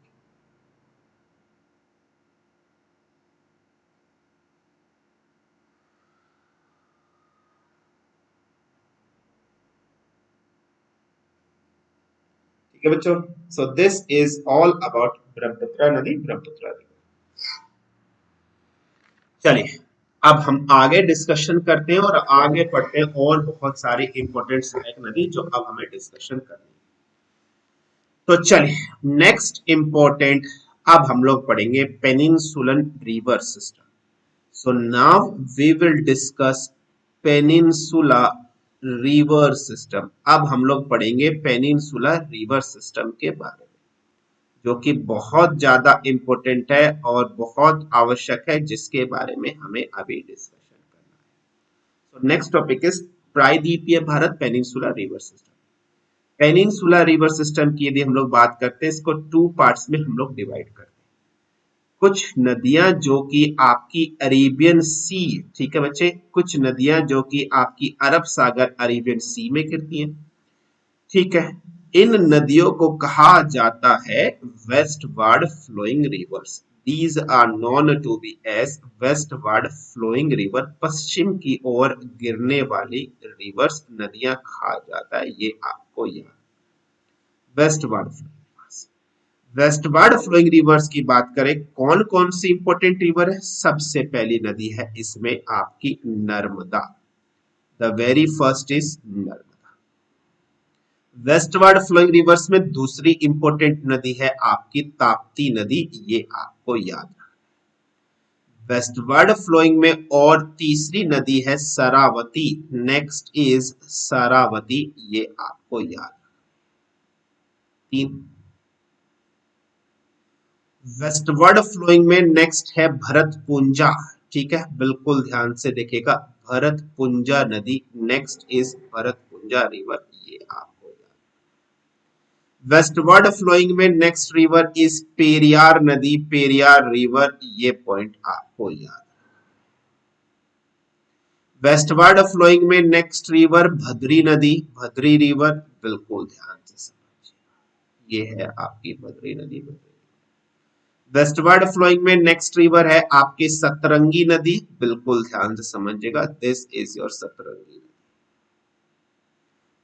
ठीक है बच्चों, so this is all about Brahmaputra नदी, ब्रह्मपुत्र नदी। चलिए अब हम आगे डिस्कशन करते हैं और आगे पढ़ते हैं और बहुत सारी इंपॉर्टेंट सहायक नदी जो अब हमें डिस्कशन करनी है। तो चलिए नेक्स्ट इंपॉर्टेंट, अब हम लोग पढ़ेंगे peninsular river system. So now we will discuss peninsula river system. अब हम लोग पढ़ेंगे पेनिनसुला रिवर सिस्टम के बारे में, जो कि बहुत ज्यादा इम्पोर्टेंट है और बहुत आवश्यक है, जिसके बारे में हमें अभी डिस्कशन करना है। सो नेक्स्ट टॉपिक इज प्रायद्वीपीय Bharat peninsula river system. Peninsula river system की यदि हम लोग बात करते हैं, इसको टू पार्ट्स में हम लोग डिवाइड करते हैं। कुछ नदियां जो कि आपकी अरेबियन सी, ठीक है बच्चे, कुछ नदियां जो कि आपकी अरब सागर अरेबियन सी में गिरती हैं, ठीक है। इन नदियों को कहा जाता है westward flowing rivers. These are known to be as westward flowing river. पश्चिम की ओर गिरने वाली रिवर्स नदियां कहा जाता है, ये आपको याद। वेस्टवर्ड वेस्टवर्ड फ्लोइंग रिवर्स की बात करें, कौन कौन सी इंपॉर्टेंट रिवर है? सबसे पहली नदी है इसमें आपकी Narmada. The very first is Narmada. Westward flowing rivers में दूसरी इंपॉर्टेंट नदी है आपकी ताप्ती नदी, ये आपको याद है। वेस्टवर्ड फ्लोइंग में और तीसरी नदी है शरावती। नेक्स्ट इज शरावती, ये आपको याद है। तीन। वेस्टवर्ड फ्लोइंग में नेक्स्ट है भरतपुंजा, ठीक है, बिल्कुल ध्यान से देखिएगा, भरतपुंजा नदी नेक्स्ट इज भरतपुंजा रिवर, ये आपको याद। वेस्टवर्ड फ्लोइंग में नेक्स्ट रिवर इज पेरियार नदी, पेरियार रिवर, ये पॉइंट आपको याद। वेस्टवर्ड फ्लोइंग में नेक्स्ट रिवर भद्री नदी, भद्री रिवर, बिल्कुल ध्यान से समझिए, ये है आपकी भद्री नदी। वेस्टवर्ड फ्लोइंग में नेक्स्ट रिवर है आपकी सतरंगी नदी, बिल्कुल ध्यान से समझिएगा, दिस इज योर सतरंगी।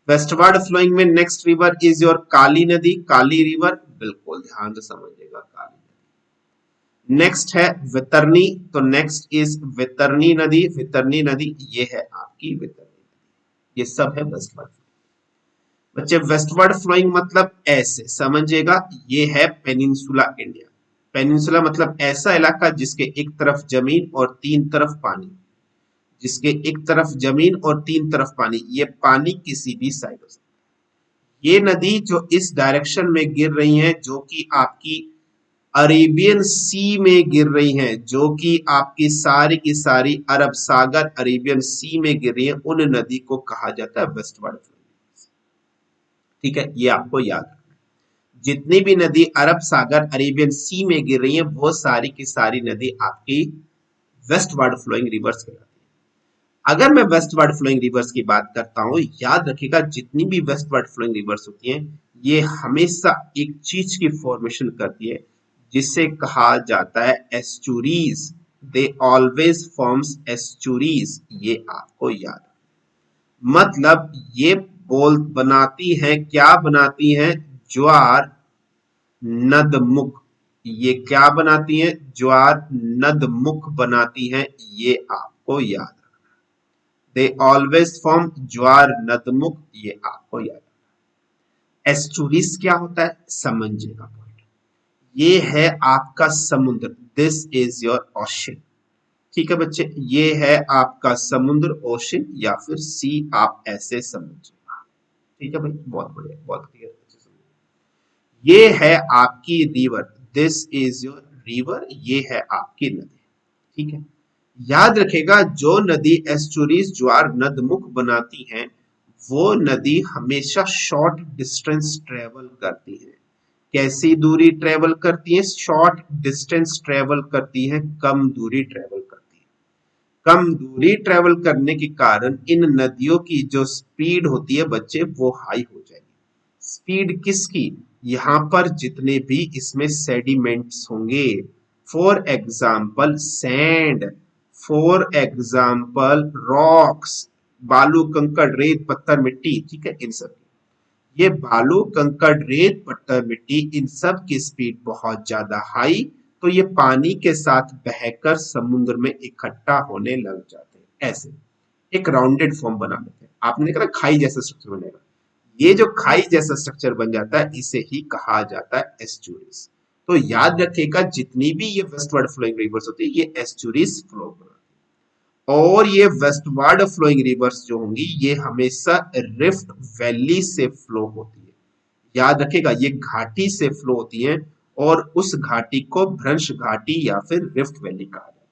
वेस्टवर्ड फ्लोइंग में नेक्स्ट रिवर इज योर काली नदी, काली रिवर, बिल्कुल ध्यान से समझिएगा, काली नदी। नेक्स्ट है वितरनी, तो नेक्स्ट इज वितरनी नदी, वितरनी नदी, ये है आपकी वितरनी नदी। ये सब है वेस्टवर्ड। बच्चे वेस्टवर्ड फ्लोइंग मतलब ऐसे समझिएगा, ये है पेनिनसुला इंडिया। पेनिनसुला मतलब ऐसा इलाका जिसके एक तरफ जमीन और तीन तरफ पानी, जिसके एक तरफ जमीन और तीन तरफ पानी, ये पानी किसी भी साइड हो सकता है। ये नदी जो इस डायरेक्शन में गिर रही है, जो कि आपकी अरेबियन सी में गिर रही हैं, जो कि आपकी सारी की सारी अरब सागर अरेबियन सी में गिर रही है, उन नदी को कहा जाता है वेस्टवर्ड फ्लोइंग, ठीक है, ये आपको याद रखना। जितनी भी नदी अरब सागर अरेबियन सी में गिर रही है, वो सारी की सारी नदी आपकी वेस्टवर्ड फ्लोइंग रिवर्स कहलाती है। अगर मैं वेस्टवर्ड फ्लोइंग रिवर्स की बात करता हूं, याद रखिएगा जितनी भी वेस्टवर्ड फ्लोइंग रिवर्स होती हैं, ये हमेशा एक चीज की फॉर्मेशन करती है जिसे कहा जाता है estuaries. They always forms estuaries, ये आपको याद। मतलब ये बोल बनाती हैं, क्या बनाती हैं? ज्वार नदमुख। ये क्या बनाती हैं? ज्वार नदमुख बनाती हैं, ये आपको याद रखना। दे ऑलवेज फॉर्म ज्वार नदमुख, ये आपको याद रखना। एस्चुरीज क्या होता है समझिएगा पॉइंट, ये है आपका समुद्र, दिस इज योर ओशन, ठीक है बच्चे, ये है आपका समुद्र, ओशन या फिर सी, आप ऐसे समझिएगा, ठीक है भाई, बहुत बढ़िया, बहुत क्लियर। ये है आपकी river, this is your river, ये है आपकी नदी, ठीक है। याद रखेगा जो नदी एस्चुरीज ज्वार नदमुख बनाती हैं, वो नदी हमेशा शॉर्ट डिस्टेंस ट्रेवल करती है। कैसी दूरी ट्रेवल करती है? शॉर्ट डिस्टेंस ट्रेवल करती है, कम दूरी ट्रेवल करती है। कम दूरी ट्रेवल करने के कारण इन नदियों की जो स्पीड होती है बच्चे, वो हाई हो जाएगी। स्पीड किसकी? यहां पर जितने भी इसमें सेडिमेंट्स होंगे, for example sand, for example rocks, बालू कंकड़ रेत पत्थर मिट्टी, ठीक है, इन सब, ये बालू कंकड़ रेत पत्थर मिट्टी, इन सब की स्पीड बहुत ज्यादा हाई, तो ये पानी के साथ बहकर समुद्र में इकट्ठा होने लग जाते हैं, ऐसे एक राउंडेड फॉर्म बना लेते हैं। आपने देखा खाई जैसा स्ट्रक्चर बनेगा, ये जो खाई जैसा स्ट्रक्चर बन जाता है, इसे ही कहा जाता है एस्चुरीज। तो याद रखिएगा जितनी भी ये वेस्टवर्ड फ्लोइंग रिवर्स होती है, ये एस्चुरीज फ्लो बनाती है। और ये वेस्टवर्ड फ्लोइंग रिवर्स जो होंगी, ये हमेशा रिफ्ट वैली से फ्लो होती है। याद रखिएगा ये घाटी से फ्लो होती हैं, और उस घाटी को भ्रंश घाटी या फिर रिफ्ट वैली कहा जाता है।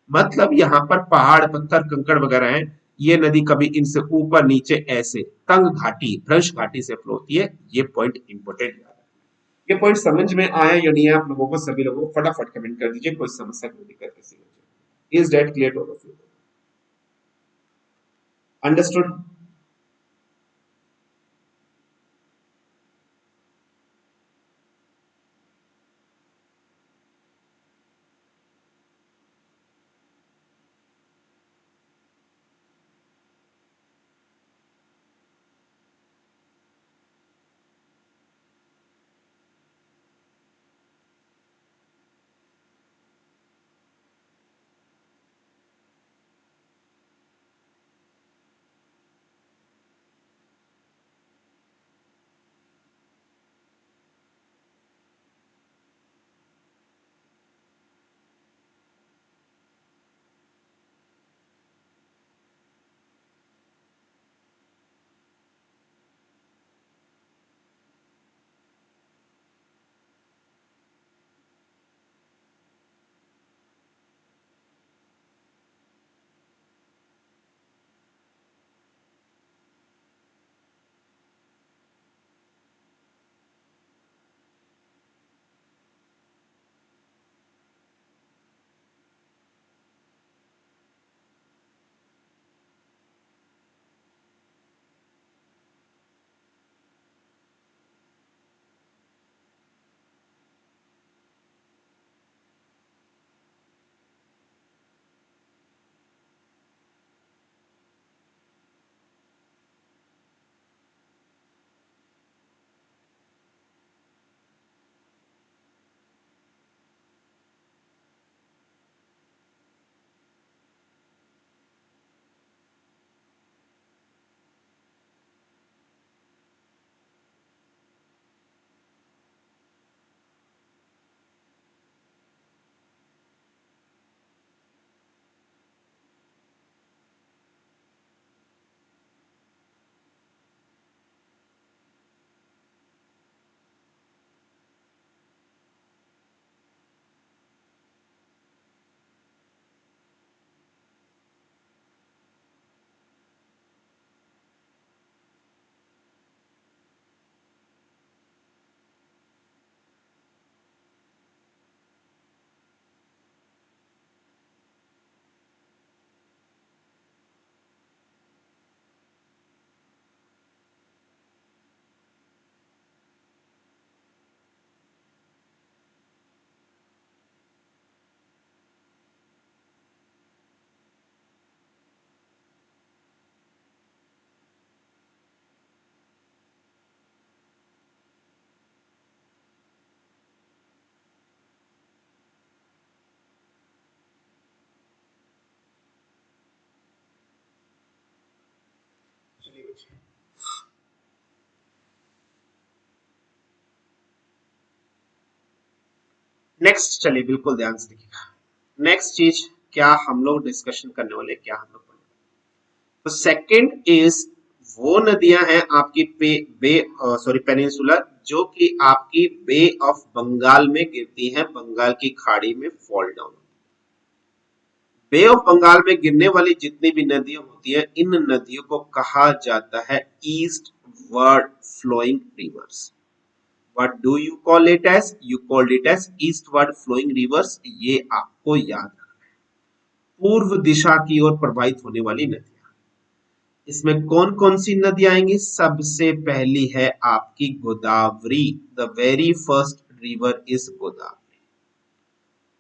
मतलब यहाँ पर पहाड़ पत्थर कंकड़ वगैरह हैं, ये नदी कभी इनसे ऊपर नीचे ऐसे तंग घाटी भ्रंश घाटी से फ्लो होती है। ये पॉइंट इंपोर्टेंट है। ये पॉइंट समझ में आया या नहीं आप लोगों को, सभी लोगों को फटाफट कमेंट कर दीजिए, कोई समस्या कोई दिक्कत किसी को। Is that clear to all of you? Understood? Next चलिए बिल्कुल ध्यान से देखिएगा। नेक्स्ट चीज क्या हम लोग डिस्कशन करने वाले, क्या हम लोग पढ़ने वाले। तो सेकंड इज वो नदियां हैं आपकी बे सॉरी पेनिनसुला, जो कि आपकी बे ऑफ बंगाल में गिरती हैं, बंगाल की खाड़ी में fall down. Bay of Bengal में गिरने वाली जितनी भी नदियां होती हैं, इन नदियों को कहा जाता है eastward flowing rivers. What do you call it as? You called it as eastward flowing rivers। ये आपको याद रखना है। पूर्व दिशा की ओर प्रवाहित होने वाली नदियां, इसमें कौन कौन सी नदियां आएंगी? सबसे पहली है आपकी Godavari. The very first river is Godavari.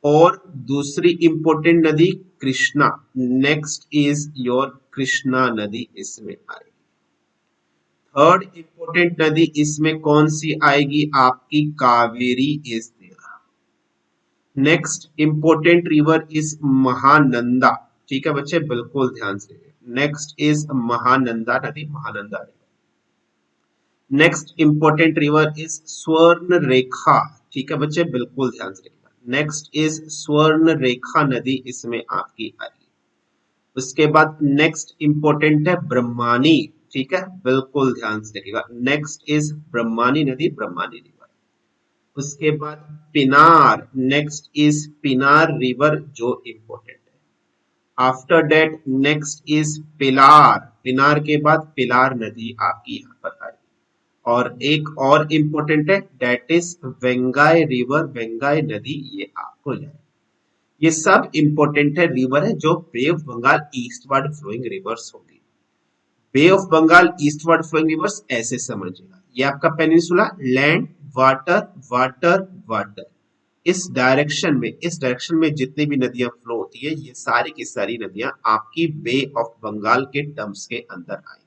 और दूसरी इंपोर्टेंट नदी Krishna. Next is your Krishna नदी इसमें आएगी। थर्ड इंपोर्टेंट नदी इसमें कौन सी आएगी? आपकी Kaveri is there. Next important river is Mahananda. ठीक है बच्चे, बिल्कुल ध्यान से। नेक्स्ट इज महानंदा नदी, Mahananda river. Next important river is स्वर्ण रेखा। ठीक है बच्चे, बिल्कुल ध्यान से। नेक्स्ट इज स्वर्ण रेखा नदी इसमें आपकी आएगी। उसके बाद नेक्स्ट इंपोर्टेंट है ब्रह्मानी। ठीक है, बिल्कुल ध्यान से देखिएगा। नेक्स्ट इज ब्रह्मानी नदी, ब्रह्मानी रिवर। उसके बाद पिनार, नेक्स्ट इज पिनार रिवर जो इंपॉर्टेंट है। आफ्टर दैट नेक्स्ट इज पिलार, पिनार के बाद पिलार नदी आपकी यहाँ पर आई। और एक और इंपॉर्टेंट है दैट इज वेंगाई रिवर, वेंगाई नदी ये आपको जाए। ये सब इंपॉर्टेंट है रिवर है जो bay of Bengal eastward flowing rivers होगी। Bay of Bengal eastward flowing rivers ऐसे समझिएगा, ये आपका peninsula, land, water, water, water. इस डायरेक्शन में जितनी भी नदियां फ्लो होती है ये सारी की सारी नदियां आपकी बे ऑफ बंगाल के टर्म्स के अंदर आएंगी।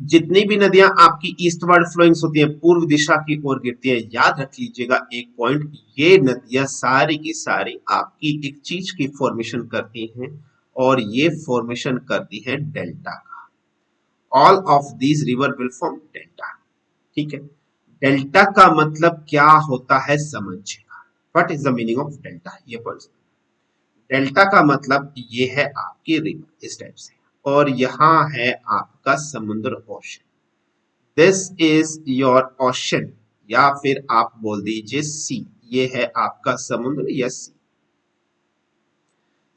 जितनी भी नदियां आपकी ईस्टवर्ड फ्लोइंग्स होती है, पूर्व दिशा की ओर गिरती है, याद रख लीजिएगा एक पॉइंट, ये नदियां सारी की सारी आपकी एक चीज की फॉर्मेशन करती हैं और ये फॉर्मेशन करती है डेल्टा का। All of these river will form delta. ठीक है, डेल्टा का मतलब क्या होता है समझिएगा। What is the meaning of delta, ये पढ़। डेल्टा का मतलब ये है आपकी रिवर इस टाइप से, और यहाँ है आपका समुद्र, ocean. This is your ocean, या फिर आप बोल दीजिए सी, ये है आपका समुद्र या सी।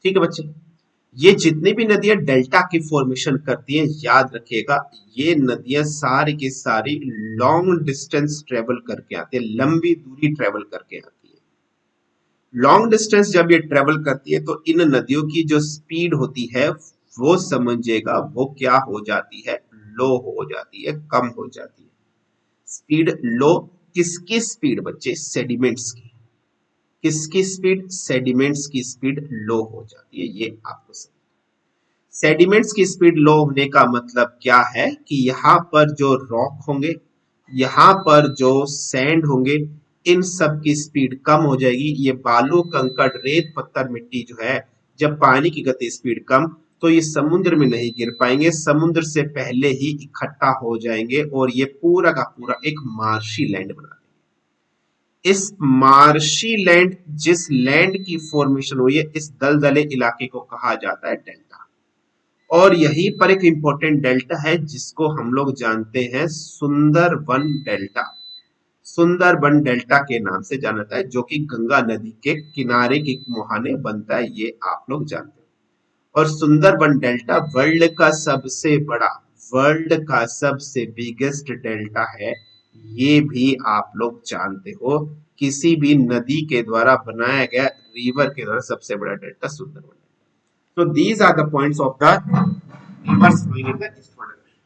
ठीक है बच्चे, ये जितनी भी नदियां डेल्टा की फॉर्मेशन करती हैं, याद रखिएगा ये नदियां सारी की सारी लॉन्ग डिस्टेंस ट्रेवल करके आती है, लंबी दूरी ट्रेवल करके आती है। लॉन्ग डिस्टेंस जब ये ट्रेवल करती है तो इन नदियों की जो स्पीड होती है वो समझिएगा वो क्या हो जाती है, लो हो जाती है, कम हो जाती है। स्पीड लो, किसकी स्पीड बच्चे, सेडिमेंट्स की। किसकी स्पीड, सेडिमेंट्स की स्पीड लो हो जाती है, ये आपको समझ। सेडिमेंट्स की स्पीड लो होने का मतलब क्या है कि यहाँ पर जो रॉक होंगे, यहाँ पर जो सैंड होंगे, इन सब की स्पीड कम हो जाएगी। ये बालू, कंकड़, रेत, पत्थर, मिट्टी जो है, जब पानी की गति स्पीड कम, तो ये समुद्र में नहीं गिर पाएंगे, समुद्र से पहले ही इकट्ठा हो जाएंगे और ये पूरा का पूरा एक मार्शी लैंड बना देंगे। इस मार्शी लैंड, जिस लैंड की फॉर्मेशन हुई है, इस दलदले इलाके को कहा जाता है डेल्टा। और यहीं पर एक इंपॉर्टेंट डेल्टा है जिसको हम लोग जानते हैं सुंदरबन डेल्टा। सुंदरबन डेल्टा के नाम से जाना जाता है, जो कि गंगा नदी के किनारे के मुहाने बनता है, ये आप लोग जानते हैं। और सुंदरबन डेल्टा वर्ल्ड का सबसे बिगेस्ट डेल्टा है, ये भी आप लोग जानते हो। किसी भी नदी के द्वारा बनाया गया रिवर के द्वारा सबसे बड़ा delta Sundarban. So these are the points of the rivers flowing in the eastward direction.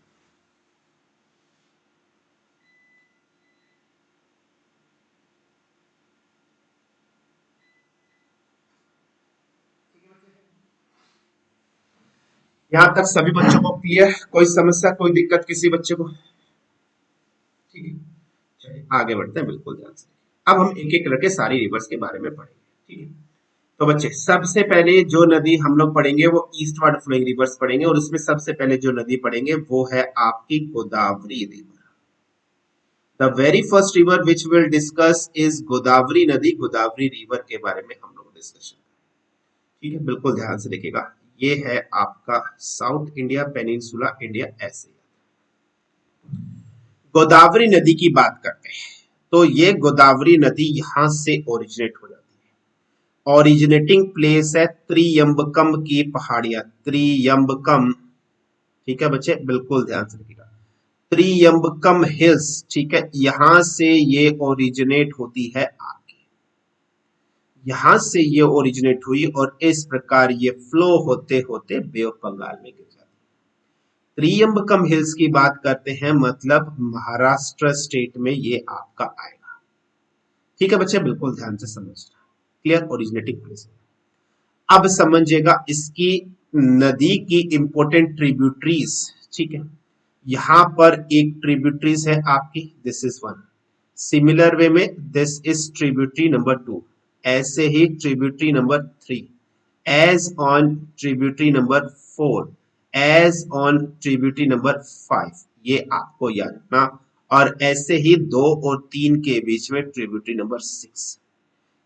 यहाँ तक सभी बच्चों को क्लियर, कोई समस्या, कोई दिक्कत किसी बच्चे को? ठीक है, चलिए आगे बढ़ते हैं बिल्कुल ध्यान से। अब हम एक एक करके सारी रिवर्स के बारे में पढ़ेंगे। ठीक है, तो बच्चे सबसे पहले जो नदी हम लोग पढ़ेंगे वो ईस्टवर्ड फ्लोइंग रिवर्स पढ़ेंगे, और उसमें सबसे पहले जो नदी पढ़ेंगे वो है आपकी Godavari river. The very first river which will discuss is Godavari नदी। गोदावरी रिवर के बारे में हम लोग डिस्कशन। ठीक है, बिल्कुल ध्यान से देखिएगा, ये है आपका साउथ इंडिया, पेनिनसुला इंडिया, ऐसे। गोदावरी नदी की बात करते हैं तो ये गोदावरी नदी यहां से ओरिजिनेट हो जाती है। ओरिजिनेटिंग प्लेस है त्रियंबकम की पहाड़ियां, त्रियंबकम। ठीक है बच्चे, बिल्कुल ध्यान से देखिएगा, त्रियंबकम हिल्स। ठीक है, यहां से ये ओरिजिनेट होती है आपकी, यहां से ये ओरिजिनेट हुई और इस प्रकार ये फ्लो होते होते बे ऑफ बंगाल में गिर जाती है। त्रियंबकम हिल्स की बात करते हैं, मतलब महाराष्ट्र स्टेट में ये आपका आएगा। ठीक है बच्चे, बिल्कुल ध्यान से समझना, क्लियर, ओरिजिनेटिंग प्लेस। अब समझिएगा इसकी नदी की इंपॉर्टेंट ट्रिब्यूटरीज। ठीक है, यहां पर एक ट्रिब्यूटरीज है आपकी, this is one. Similar way में दिस इज ट्रिब्यूटरी नंबर 2, ऐसे ही tributary number 3, as on tributary number 4, as on tributary number 5, ये आपको याद रखना। और ऐसे ही 2 और 3 के बीच में ट्रिब्यूटरी नंबर 6,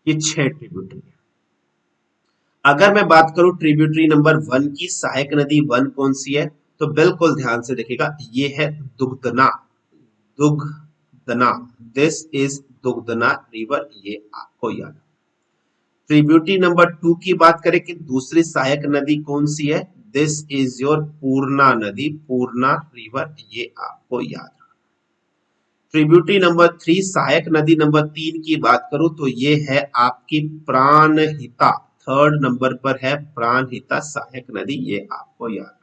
ये 6 ट्रिब्यूटरी है। अगर मैं बात करूं ट्रिब्यूटरी नंबर 1 की, सहायक नदी 1 कौन सी है, तो बिल्कुल ध्यान से देखिएगा, ये है दुग्धना, दुग्धना। दुग्धना, दिस इज दुग्धना रिवर, ये आपको याद। ट्रिब्यूटरी नंबर 2 की बात करें कि दूसरी सहायक नदी कौन सी है, दिस इज योर पूर्णा नदी, पूर्णा रिवर, ये आपको याद। ट्रिब्यूटरी नंबर 3 सहायक नदी नंबर 3 की बात करूं तो ये है आपकी प्राणहिता, थर्ड नंबर पर है प्राणहिता सहायक नदी, ये आपको याद।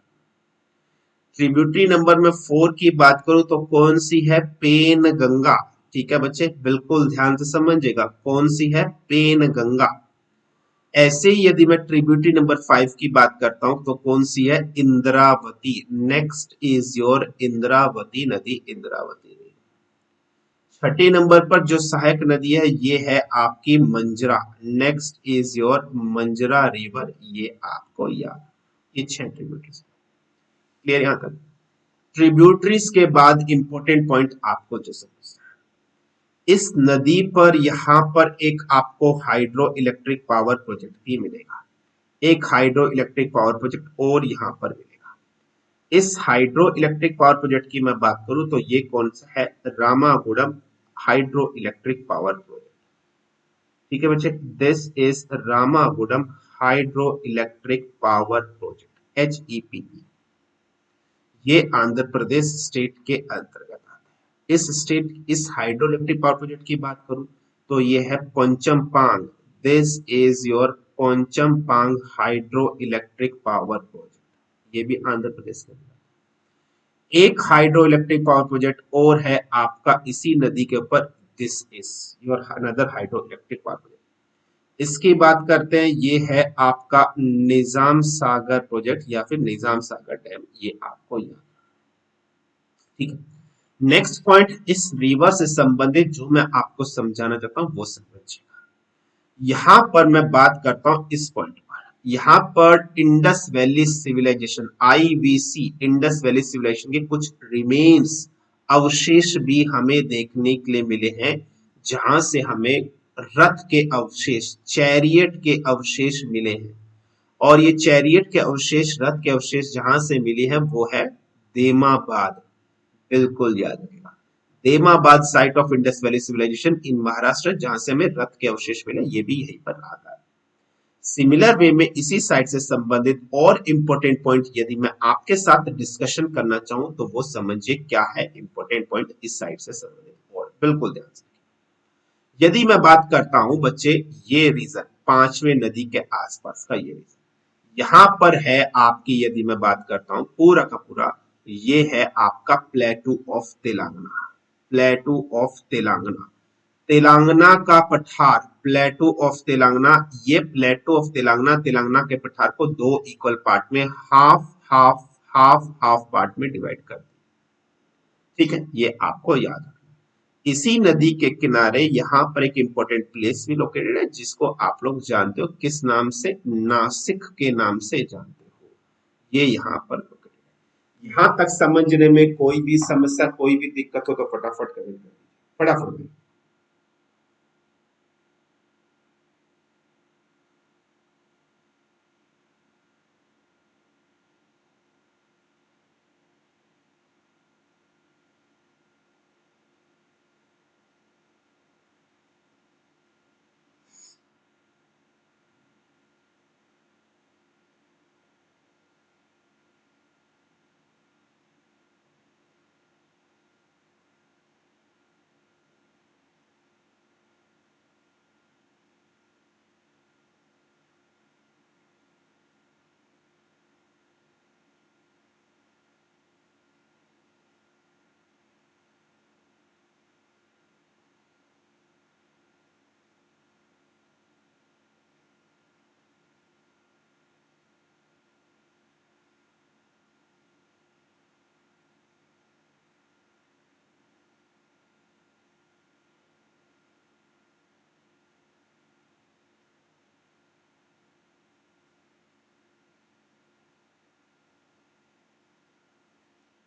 ट्रिब्यूटरी नंबर में 4 की बात करूं तो कौन सी है, पेन गंगा। ठीक है बच्चे, बिल्कुल ध्यान से समझिएगा, कौन सी है, पेन गंगा। ऐसे ही यदि मैं ट्रिब्यूटरी नंबर 5 की बात करता हूं तो कौन सी है, Indravati, next is your Indravati नदी, इंद्रावती नदी। छठे नंबर पर जो सहायक नदी है ये है आपकी Manjra, next is your Manjra river, ये आपको याद। ये 6 ट्रिब्यूटरीज, क्लियर यहां तक। ट्रिब्यूटरीज के बाद इंपॉर्टेंट पॉइंट आपको जो समझना है, इस नदी पर यहां पर एक आपको हाइड्रो इलेक्ट्रिक पावर प्रोजेक्ट भी मिलेगा, एक हाइड्रो इलेक्ट्रिक पावर प्रोजेक्ट और यहां पर मिलेगा। इस हाइड्रो इलेक्ट्रिक पावर प्रोजेक्ट की मैं बात करूं तो ये कौन सा है, Ramagundam hydro electric power project. ठीक है बच्चे, this is Ramagundam hydro electric power project, HEPP। ये आंध्र प्रदेश स्टेट के अंतर्गत आता है। इस हाइड्रो इलेक्ट्रिक पावर प्रोजेक्ट की बात करूं तो ये है Pochampad, this is your Pochampad hydro electric power project, ये भी आंध्र प्रदेश के अंदर। एक हाइड्रो इलेक्ट्रिक पावर प्रोजेक्ट और है आपका इसी नदी के ऊपर, this is your another hydro electric power project. इसकी बात करते हैं, ये है आपका निजाम सागर प्रोजेक्ट या फिर निजाम सागर डैम, ये आपको याद, ठीक है। नेक्स्ट पॉइंट, इस रिवर से संबंधित जो मैं आपको समझाना चाहता हूं वो समझिएगा। यहां पर मैं बात करता हूं इस पॉइंट पर, यहां पर Indus valley civilisation, IVC, Indus valley civilisation के कुछ रिमेन्स, अवशेष भी हमें देखने के लिए मिले हैं, जहां से हमें रथ के अवशेष, चैरियट के अवशेष मिले हैं। और ये चैरियट के अवशेष, रथ के अवशेष जहां से मिली है वो है देमाबाद, बिल्कुल याद रखेगा। Daimabad site of Indus valley civilization in Maharashtra, जहां से हमें रथ के अवशेष मिले, ये भी यहीं पर आता है। सिमिलर वे में इसी साइट से संबंधित और इंपॉर्टेंट पॉइंट यदि मैं आपके साथ डिस्कशन करना चाहूं तो वो समझिए क्या है इंपॉर्टेंट पॉइंट इस साइट से संबंधित, और बिल्कुल ध्यान से। यदि मैं बात करता हूं बच्चे, ये रीजन पांचवें नदी के आसपास का ये रीजन, यहां पर है आपकी, यदि मैं बात करता हूं पूरा का पूरा, ये है आपका प्लेटू ऑफ तेलंगाना, प्लेटू ऑफ तेलंगाना, तेलंगाना का पठार, प्लेटू ऑफ तेलंगाना। ये प्लेटू ऑफ तेलंगाना, तेलंगाना के पठार को दो इक्वल पार्ट में, half half half half part में डिवाइड कर, ठीक है, ये आपको याद है। इसी नदी के किनारे यहां पर एक इंपॉर्टेंट प्लेस भी लोकेटेड है, जिसको आप लोग जानते हो किस नाम से, नासिक के नाम से जानते हो, ये यहाँ पर लोकेटेड है। यहां तक समझने में कोई भी समस्या, कोई भी दिक्कत हो तो फटाफट कमेंट कर दीजिए, फटाफट।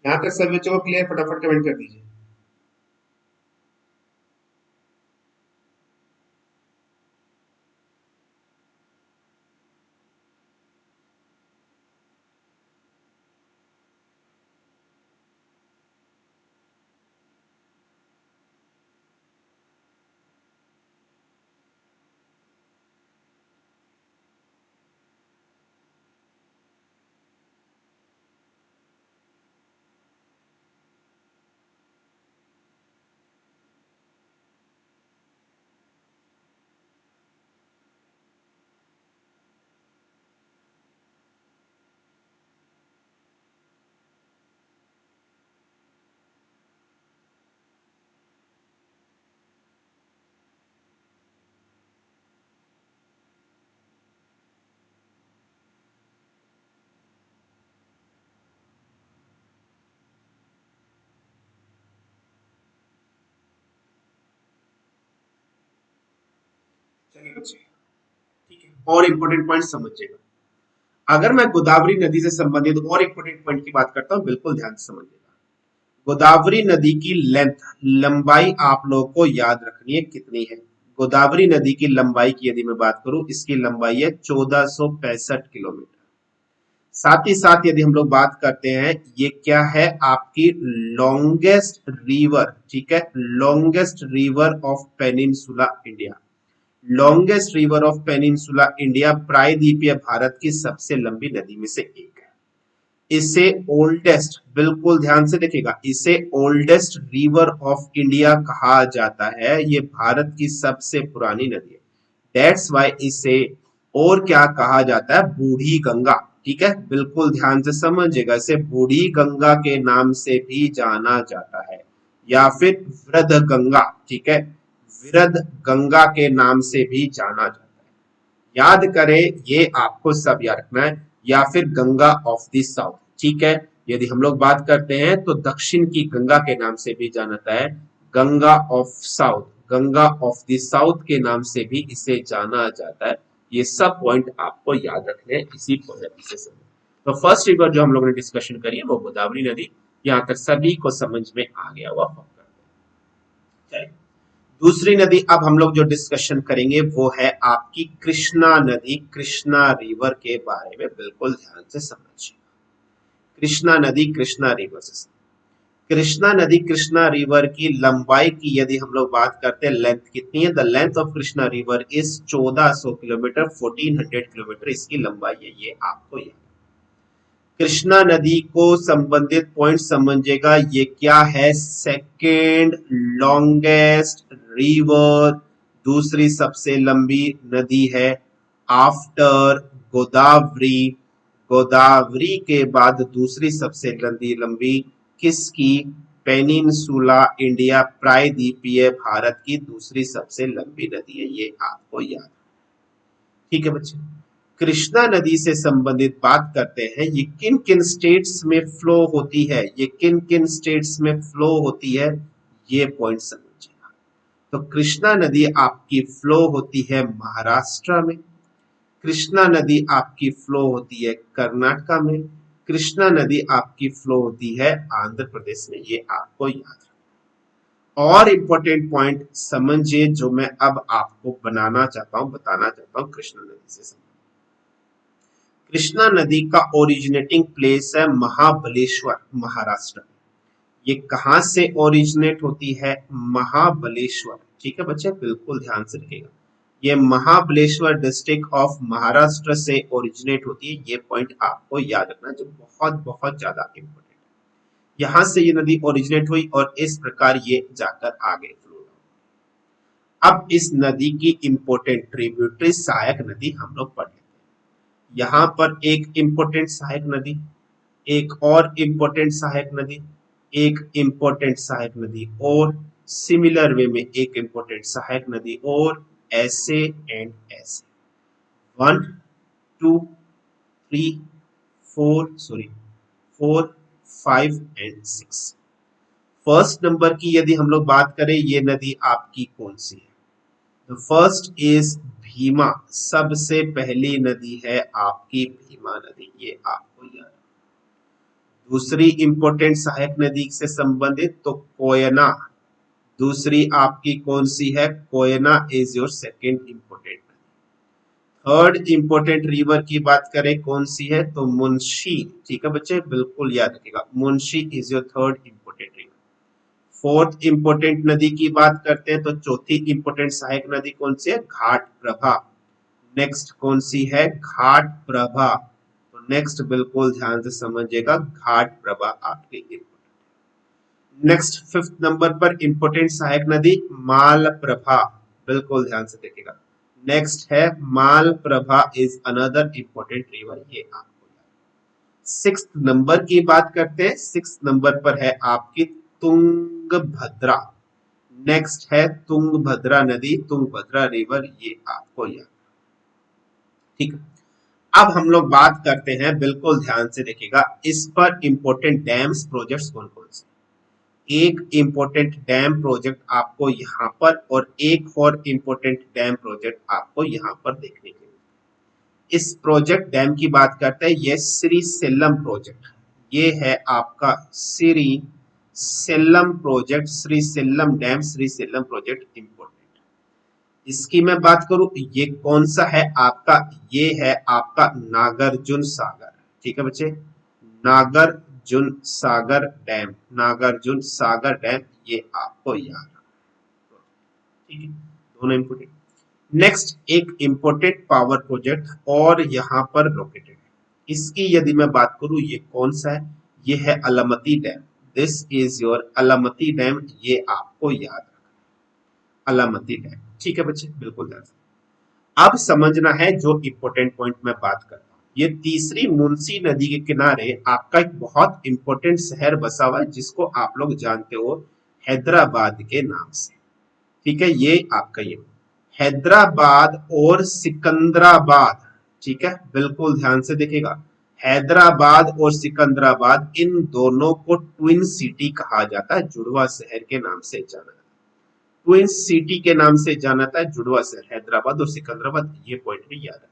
यहाँ तक सभी बच्चों को क्लियर, फटाफट कमेंट कर दीजिए। चलिए बच्चे, ठीक है, और इंपॉर्टेंट पॉइंट समझिएगा। अगर मैं गोदावरी नदी से संबंधित और इंपॉर्टेंट पॉइंट की बात करता हूं, बिल्कुल ध्यान से समझिएगा। गोदावरी नदी की लेंथ, लंबाई आप लोगों को याद रखनी है कितनी है। गोदावरी नदी की लंबाई की यदि मैं बात करूं, इसकी लंबाई है 1465 किलोमीटर। साथ ही साथ यदि हम लोग बात करते हैं, ये क्या है आपकी लॉन्गेस्ट रिवर, ठीक है, longest river of peninsula India. Longest river of peninsula India, प्रायद्वीपीय भारत की सबसे लंबी नदी में से एक है। इसे ओल्डेस्ट, बिल्कुल ध्यान से देखिएगा, इसे ओल्डेस्ट रिवर ऑफ इंडिया कहा जाता है। ये भारत की सबसे पुरानी नदी है। दैट्स वाई इसे और क्या कहा जाता है, बूढ़ी गंगा। ठीक है, बिल्कुल ध्यान से समझिएगा, इसे बूढ़ी गंगा के नाम से भी जाना जाता है, या फिर वृद्ध गंगा, ठीक है, वृद्ध गंगा के नाम से भी जाना जाता है। याद करें, ये आपको सब याद रखना है, या फिर गंगा ऑफ द साउथ। ठीक है, यदि हम लोग बात करते हैं तो दक्षिण की गंगा के नाम से भी जाना जाता है, Ganga of south, Ganga of the south के नाम से भी इसे जाना जाता है। ये सब पॉइंट आपको याद रखने हैं इसी पॉइंट से। तो फर्स्ट रिवर जो हम लोगों ने डिस्कशन करी है वो गोदावरी नदी। यहाँ तक सभी को समझ में आ गया हुआ होगा। चलिए, दूसरी नदी अब हम लोग जो डिस्कशन करेंगे वो है आपकी कृष्णा नदी। कृष्णा रिवर के बारे में बिल्कुल ध्यान से समझिए। कृष्णा नदी, कृष्णा रिवर से, कृष्णा नदी, कृष्णा रिवर की लंबाई की यदि हम लोग बात करते हैं, लेंथ कितनी है, the length of Krishna river is 1400 kilometre, 1400 kilometre इसकी लंबाई है। ये आपको याद, कृष्णा नदी को संबंधित पॉइंट समझिएगा, ये क्या है, सेकेंड लॉन्गेस्ट रिवर, दूसरी सबसे लंबी नदी है आफ्टर गोदावरी। गोदावरी के बाद दूसरी सबसे लंबी लंबी किसकी, पेनिनसुला इंडिया, प्रायद्वीपीय भारत की दूसरी सबसे लंबी नदी है। ये आपको याद, ठीक है बच्चे। कृष्णा नदी से संबंधित बात करते हैं, ये किन किन स्टेट्स में फ्लो होती है, ये किन किन स्टेट्स में फ्लो होती है, ये पॉइंट समझिएगा। तो कृष्णा नदी आपकी फ्लो होती है महाराष्ट्र में, कृष्णा नदी आपकी फ्लो होती है कर्नाटका में, कृष्णा नदी आपकी फ्लो होती है आंध्र प्रदेश में। ये आपको याद है। और इंपॉर्टेंट पॉइंट समझिए जो मैं अब आपको बनाना चाहता हूं, बताना चाहता हूं कृष्णा नदी से। कृष्णा नदी का ओरिजिनेटिंग प्लेस है महाबलेश्वर, महाराष्ट्र। ये कहां से ओरिजिनेट होती है, महाबलेश्वर। ठीक है बच्चे, बिल्कुल ध्यान से रखिएगा, ये महाबलेश्वर डिस्ट्रिक्ट ऑफ महाराष्ट्र से ओरिजिनेट होती है। ये पॉइंट आपको याद रखना जो बहुत बहुत ज्यादा इंपॉर्टेंट है। यहां से ये नदी ओरिजिनेट हुई और इस प्रकार ये जाकर आगे फ्लो। अब इस नदी की इंपॉर्टेंट ट्रिब्यूटरी सहायक नदी हम लोग पढ़ लेते हैं। यहाँ पर एक इंपॉर्टेंट सहायक नदी, एक और इंपॉर्टेंट सहायक नदी, एक इंपॉर्टेंट सहायक नदी और सिमिलर वे में एक इंपॉर्टेंट सहायक नदी, और ऐसे एंड ऐसे 1 2 3 4 सॉरी 4 5 एंड 6। फर्स्ट नंबर की यदि हम लोग बात करें, ये नदी आपकी कौन सी है, द फर्स्ट इज भीमा। सबसे पहली नदी है आपकी भीमा नदी, ये आपको याद। दूसरी इंपॉर्टेंट सहायक नदी से संबंधित तो कोयना, दूसरी आपकी कौन सी है, Koyna is your second important नदी। थर्ड इंपॉर्टेंट रिवर की बात करें कौन सी है, तो मुंशी। ठीक है बच्चे, बिल्कुल याद रखिएगा, Munshi is your third important river. Fourth important नदी की बात करते हैं तो चौथी इंपॉर्टेंट सहायक नदी कौन सी है, घाट प्रभा। नेक्स्ट कौन सी है, घाट प्रभा। तो नेक्स्ट बिल्कुल ध्यान से समझिएगा, घाट प्रभा आपके। नेक्स्ट फिफ्थ नंबर पर इंपॉर्टेंट सहायक नदी मालप्रभा, बिल्कुल ध्यान से देखिएगा। नेक्स्ट है Malaprabha is another important river, ये आपको। सिक्स्थ नंबर की बात करते हैं, सिक्स्थ नंबर पर है आपकी तुंगभद्रा। नेक्स्ट है तुंगभद्रा नदी, तुंगभद्रा रिवर, ये आपको याद, ठीक। अब हम लोग बात करते हैं, बिल्कुल ध्यान से देखिएगा, इस पर इंपॉर्टेंट डैम्स प्रोजेक्ट्स कौन कौन से। एक इंपॉर्टेंट डैम प्रोजेक्ट आपको यहाँ पर और एक और इंपॉर्टेंट डैम प्रोजेक्ट आपको यहाँ पर देखने के लिए। इस प्रोजेक्ट डैम की बात करते हैं, ये श्री सेलम प्रोजेक्ट, ये है आपका Shri Salem project, Shri Salem dam, Shri Salem project important. इसकी मैं बात करूं, ये कौन सा है आपका, ये है आपका नागार्जुन सागर। ठीक है बच्चे, नागार्जुन सागर डैम, नागार्जुन सागर डैम, ये आपको याद रखना। ठीक है, दोनों इंपोर्टेंट। नेक्स्ट एक इंपोर्टेंट पावर प्रोजेक्ट और यहाँ पर लोकेटेड है। इसकी यदि मैं बात करूं, ये कौन सा है, ये है Almatti dam. This is your Almatti dam, ये आपको याद रखना, अलमती डैम। ठीक है बच्चे, बिल्कुल ध्यान से। अब समझना है जो इंपॉर्टेंट पॉइंट मैं बात करता हूँ, ये तीसरी मुंशी नदी के किनारे आपका एक बहुत इंपॉर्टेंट शहर बसा हुआ है जिसको आप लोग जानते हो हैदराबाद के नाम से। ठीक है, ये आपका ये हैदराबाद और सिकंदराबाद। ठीक है, बिल्कुल ध्यान से देखिएगा, हैदराबाद और सिकंदराबाद, इन दोनों को ट्विन सिटी कहा जाता है, जुड़वा शहर के नाम से जाना जाता है। ट्विन सिटी के नाम से जाना था जुड़वा शहर हैदराबाद और सिकंदराबाद, ये पॉइंट भी याद रखिए।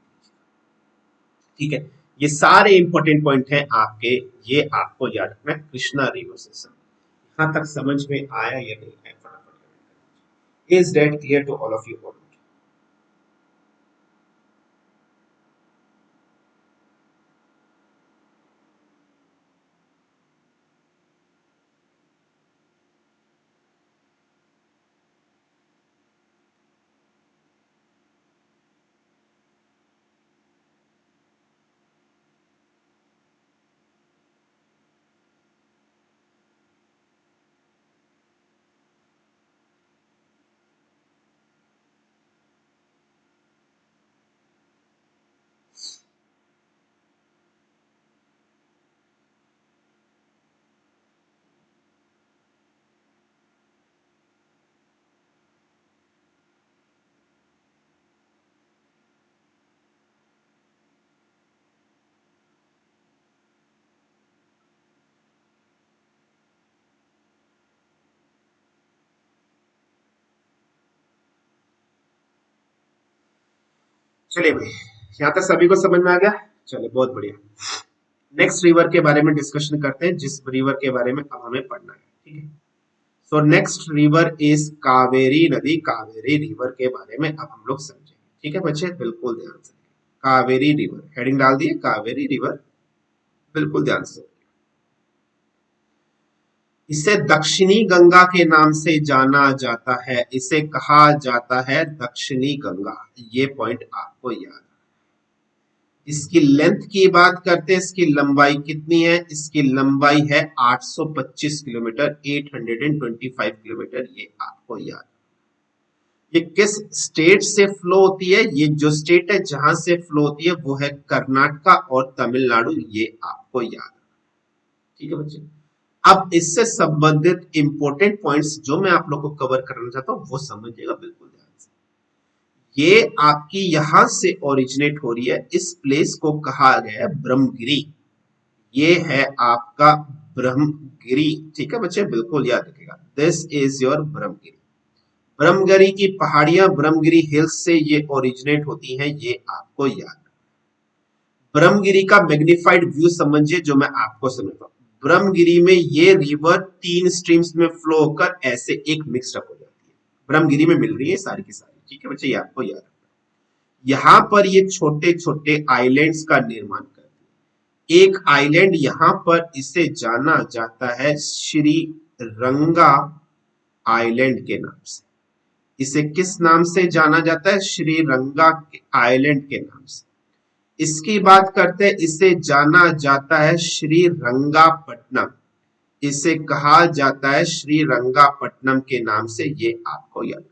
ठीक है, ये सारे इंपॉर्टेंट पॉइंट हैं आपके, ये आपको याद रखना है। कृष्णा रिवर सिस्टम यहां तक समझ में आया या नहीं आया, फटाफट is that clear to all of you? चलिए भाई, यहाँ तक सभी को समझ में आ गया। चलिए, बहुत बढ़िया। नेक्स्ट रिवर के बारे में डिस्कशन करते हैं, जिस रिवर के बारे में अब हमें पढ़ना है। ठीक है, so next river is Kaveri नदी। कावेरी रिवर के बारे में अब हम लोग समझेंगे। ठीक है बच्चे, बिल्कुल ध्यान से। कावेरी रिवर हेडिंग डाल दिए, कावेरी रिवर, बिल्कुल ध्यान से। इसे दक्षिणी गंगा के नाम से जाना जाता है, इसे कहा जाता है दक्षिणी गंगा, ये पॉइंट आपको याद है। इसकी लेंथ की बात करते हैं, इसकी लंबाई कितनी है, इसकी लंबाई है 825 किलोमीटर, 825 किलोमीटर, ये आपको याद। ये किस स्टेट से फ्लो होती है, ये जो स्टेट है जहां से फ्लो होती है वो है कर्नाटका और तमिलनाडु, ये आपको याद। ठीक है बच्चे, अब इससे संबंधित इंपॉर्टेंट पॉइंट्स जो मैं आप लोगों को कवर करना चाहता हूं वो समझिएगा बिल्कुल ध्यान से। ये आपकी यहां से ओरिजिनेट हो रही है, इस प्लेस को कहा गया है ब्रह्मगिरी, ये है आपका ब्रह्मगिरी। ठीक है बच्चे, बिल्कुल याद रखिएगा, this is your Brahmagiri. Brahmagiri की पहाड़ियां ब्रह्मगिरी हिल्स से ये ओरिजिनेट होती हैं, ये आपको याद। ब्रह्मगिरी का मैग्निफाइड व्यू समझिए जो मैं आपको समझता हूँ। ब्रह्मगिरी में ये रिवर 3 स्ट्रीम्स में फ्लो होकर ऐसे एक मिक्स अप हो जाती है, ब्रह्मगिरी में मिल रही है सारी की सारी। ठीक है बच्चे, ये आपको याद रखना। यहाँ पर ये छोटे छोटे आइलैंड्स का निर्माण करती है। एक आइलैंड यहाँ पर, इसे जाना जाता है श्री रंगा आइलैंड के नाम से। इसे किस नाम से जाना जाता है, श्रीरंगा आइलैंड के नाम से। इसकी बात करते हैं, इसे जाना जाता है श्रीरंगापट्टनम, इसे कहा जाता है श्रीरंगापट्टनम के नाम से, ये आपको याद।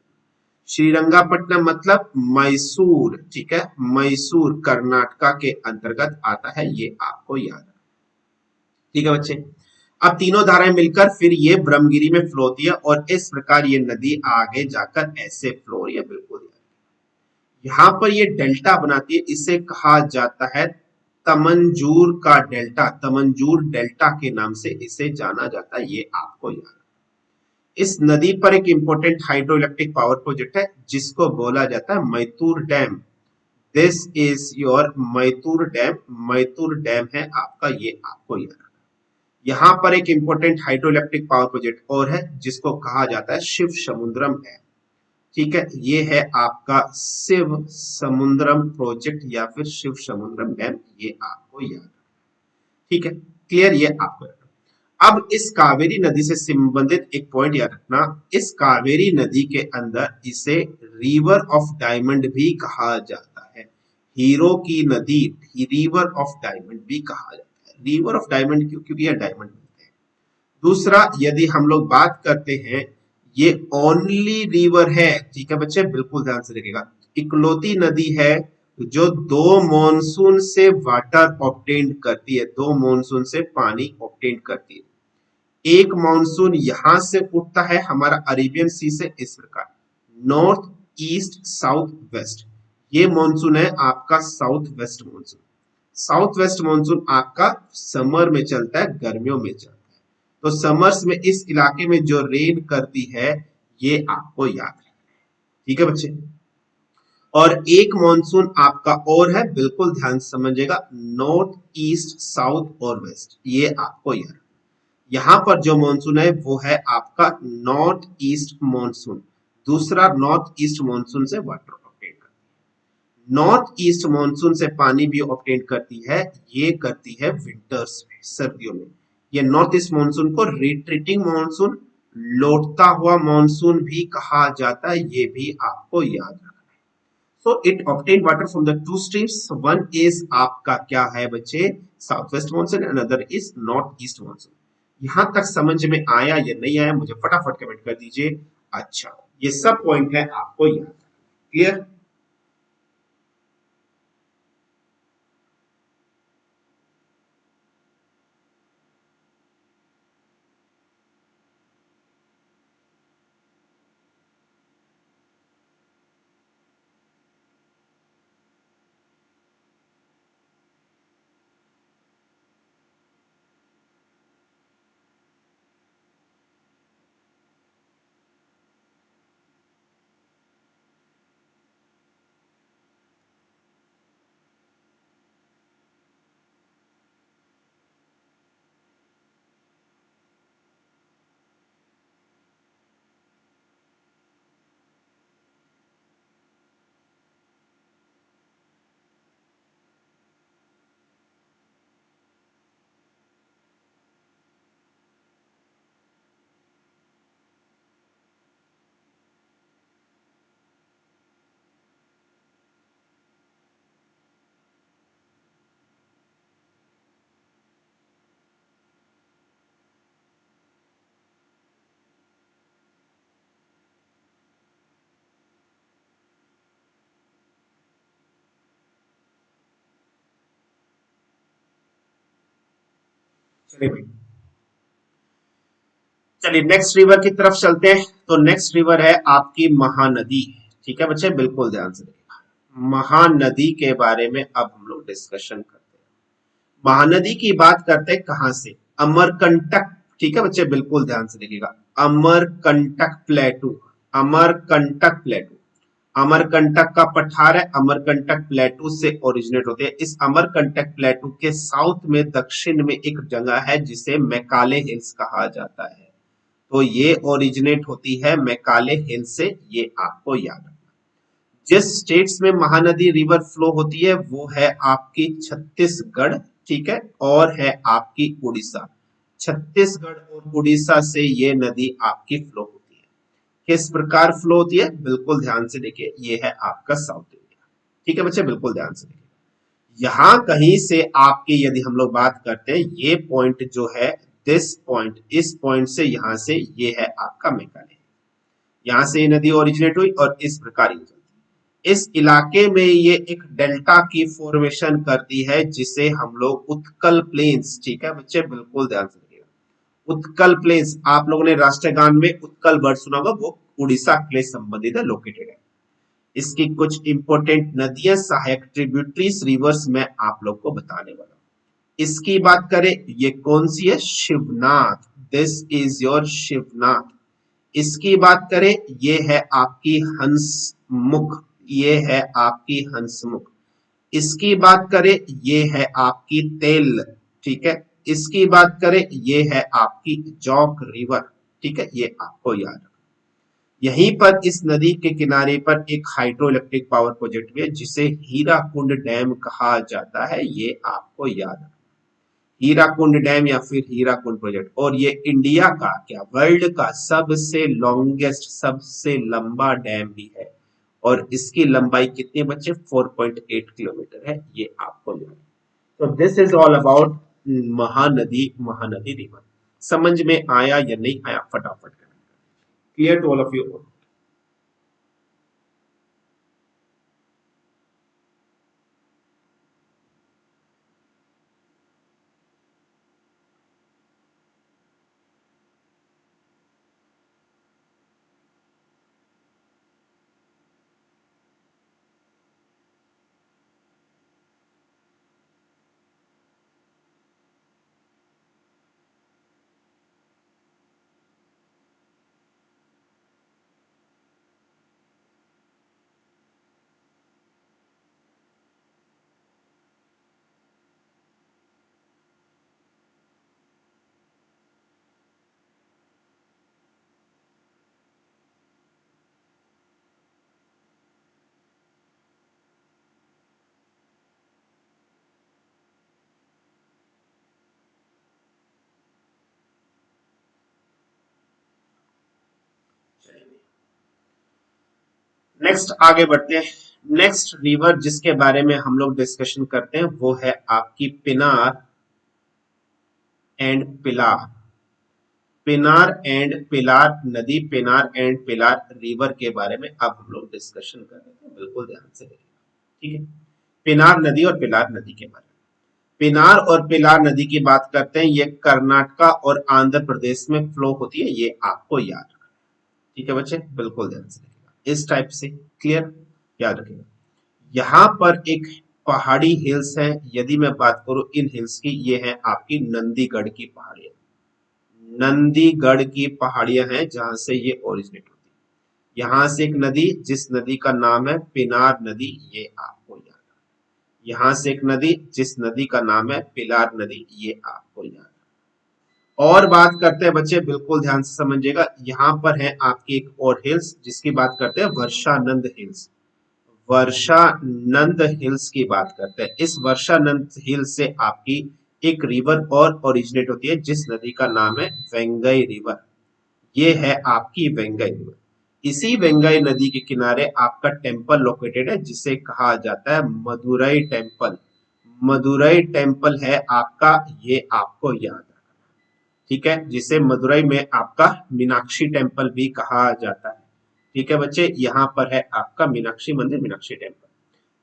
श्रीरंगापट्टनम मतलब मैसूर। ठीक है, मैसूर कर्नाटका के अंतर्गत आता है, ये आपको याद है। ठीक है बच्चे, अब तीनों धाराएं मिलकर फिर ये ब्रह्मगिरी में फ्लो होती है और इस प्रकार ये नदी आगे जाकर ऐसे फ्लो हो रही है, बिल्कुल। यहाँ पर ये डेल्टा बनाती है, इसे कहा जाता है तमंजूर का डेल्टा, तमंजूर डेल्टा के नाम से इसे जाना जाता है, ये आपको याद। इस नदी पर एक important hydro electric power project है जिसको बोला जाता है Mettur dam. This is your Mettur dam. Mettur dam है आपका, ये आपको याद रखना। यहाँ पर एक important hydro electric power project और है जिसको कहा जाता है शिव समुद्रम डैम। ठीक है, ये है आपका शिव समुद्रम प्रोजेक्ट या फिर शिव समुद्रम डैम, ये आपको याद रखना। ठीक है, क्लियर, ये आपको याद रखना। अब इस कावेरी नदी से संबंधित एक पॉइंट याद रखना, इस कावेरी नदी के अंदर इसे रिवर ऑफ डायमंड भी कहा जाता है। हीरो की नदी रिवर ऑफ डायमंड भी कहा जाता है। रिवर ऑफ डायमंड क्यों? क्योंकि यह डायमंड मिलते हैं। दूसरा, यदि हम लोग बात करते हैं, ये ओनली रिवर है, ठीक है बच्चे, बिल्कुल ध्यान से देखिएगा, इकलौती नदी है जो दो मॉनसून से वाटर ऑब्टेन करती है, दो मॉनसून से पानी ऑब्टेन करती है। एक मॉनसून यहां से उठता है हमारा अरेबियन सी से, इस प्रकार नॉर्थ ईस्ट साउथ वेस्ट, ये मॉनसून है आपका south west monsoon. South west monsoon आपका समर में चलता है, गर्मियों में चलता है। तो समर्स में इस इलाके में जो रेन करती है ये आपको याद है। ठीक है बच्चे, और एक मॉनसून आपका और है, बिल्कुल ध्यान से समझिएगा, नॉर्थ ईस्ट साउथ और वेस्ट, ये आपको याद। यहां पर जो मॉनसून है वो है आपका नॉर्थ ईस्ट मॉनसून। दूसरा, नॉर्थ ईस्ट मॉनसून से वाटर ऑब्टेन करती है। नॉर्थ ईस्ट मॉनसून से पानी भी ऑब्टेन करती है, ये करती है विंटर्स में, सर्दियों में। ये नॉर्थ ईस्ट मॉनसून को रिट्रीटिंग मॉनसून, लौटता हुआ मॉनसून भी कहा जाता है, ये भी आपको याद रखना है। So it obtained water from the two streams. One is आपका क्या है बच्चे, south west monsoon, another is north east monsoon. यहां तक समझ में आया या नहीं आया, मुझे फटाफट कमेंट कर दीजिए। अच्छा, ये सब पॉइंट है आपको याद, क्लियर। चलिए भाई, चलिए नेक्स्ट रिवर की तरफ चलते हैं। तो नेक्स्ट रिवर है आपकी महानदी। ठीक है बच्चे, बिल्कुल ध्यान से देखिएगा, महानदी के बारे में अब हम लोग डिस्कशन करते हैं। महानदी की बात करते हैं कहां से, अमरकंटक। ठीक है बच्चे, बिल्कुल ध्यान से देखिएगा, अमरकंटक प्लेटू, अमरकंटक प्लेटू। अमरकंटक का पठार है, अमरकंटक प्लेटू से ओरिजिनेट होते हैं। इस अमरकंटक प्लेटू के साउथ में, दक्षिण में एक जगह है जिसे मैकाले हिल्स कहा जाता है। तो ये ओरिजिनेट होती है मैकाले हिल से, ये आपको याद रखना। जिस स्टेट्स में महानदी रिवर फ्लो होती है वो है आपकी छत्तीसगढ़, ठीक है, और है आपकी उड़ीसा। छत्तीसगढ़ और उड़ीसा से ये नदी आपकी फ्लो होती है। किस प्रकार फ्लो होती है, बिल्कुल ध्यान से देखिए, ये है आपका साउथ इंडिया। ठीक है बच्चे, बिल्कुल ध्यान से देखिए। यहां कहीं से आपकी यदि हम लोग बात करते हैं, ये पॉइंट जो है, दिस पॉइंट, इस पॉइंट से यहां से ये है आपका मेघालय। यहां से ये नदी ओरिजिनेट हुई और इस प्रकार यूज होती है। इस इलाके में ये एक डेल्टा की फॉर्मेशन करती है जिसे हम लोग उत्कल प्लेन्स, ठीक है बच्चे, बिल्कुल ध्यान से देखिएगा, उत्कल प्लेन्स। आप लोगों ने राष्ट्रीय गान में उत्कल वर्ड सुना होगा, वो उड़ीसा के संबंधित है, लोकेटेड है। इसकी कुछ इंपॉर्टेंट नदियां, सहायक ट्रिब्यूटरीज, रिवर्स मैं आप लोग को बताने वाला हूं। इसकी बात करें, ये कौन सी है, Shivnath. This is your Shivnath. इसकी बात करें, ये है आपकी हंसमुख, ये है आपकी हंसमुख। इसकी बात करें, ये है आपकी तेल, ठीक है। इसकी बात करें, ये है आपकी जॉक रिवर, ठीक है, ये आपको याद रखना। यहीं पर इस नदी के किनारे पर एक हाइड्रो इलेक्ट्रिक पावर प्रोजेक्ट भी है जिसे हीराकुंड डैम कहा जाता है, ये आपको याद रखना। हीराकुंड डैम या फिर हीराकुंड प्रोजेक्ट, और ये इंडिया का क्या, वर्ल्ड का सबसे लॉन्गेस्ट, सबसे लंबा डैम भी है। और इसकी लंबाई कितनी बच्चे, 4.8 किलोमीटर है, ये आपको याद है। तो this is all about Mahanadi, Mahanadi river. समझ में आया या नहीं आया, फटाफट clear to all of you. Next आगे बढ़ते हैं। नेक्स्ट रिवर जिसके बारे में हम लोग डिस्कशन करते हैं वो है आपकी पिनार एंड पिलार। पिनार एंड पिलार नदी, पिनार एंड पिलार रिवर के बारे में अब हम लोग डिस्कशन कर रहे हैं, बिल्कुल ध्यान से देखिए, ठीक है। पिनार नदी और पिलार नदी के बारे में, पिनार और पिलार नदी की बात करते हैं, ये कर्नाटका और आंध्र प्रदेश में फ्लो होती है, ये आपको याद रखना, ठीक है बच्चे, बिल्कुल ध्यान से देखिएगा, इस टाइप से, क्लियर, याद रखिएगा। यहाँ पर एक पहाड़ी हिल्स है, यदि मैं बात करूं इन हिल्स की, ये है आपकी नंदीगढ़ की पहाड़ियां, नंदीगढ़ की पहाड़ियां हैं जहां से ये ओरिजिनेट होती है। यहां से एक नदी, जिस नदी का नाम है पिनार नदी, ये आपको याद है। यहां से एक नदी जिस नदी का नाम है पिलार नदी, ये आपको याद है। और बात करते हैं बच्चे, बिल्कुल ध्यान से समझिएगा, यहाँ पर है आपकी एक और हिल्स जिसकी बात करते हैं वर्षानंद हिल्स। वर्षानंद हिल्स की बात करते हैं। इस वर्षानंद हिल्स से आपकी एक रिवर और ओरिजिनेट होती है जिस नदी का नाम है वेंगई रिवर, ये है आपकी वेंगई रिवर। इसी वेंगई नदी के किनारे आपका टेम्पल लोकेटेड है जिसे कहा जाता है मदुरई टेम्पल। मदुरई टेम्पल है आपका, ये आपको याद रखना, ठीक है, जिसे मदुरई में आपका मीनाक्षी टेम्पल भी कहा जाता है, ठीक है बच्चे। यहाँ पर है आपका मीनाक्षी मंदिर, मीनाक्षी टेम्पल,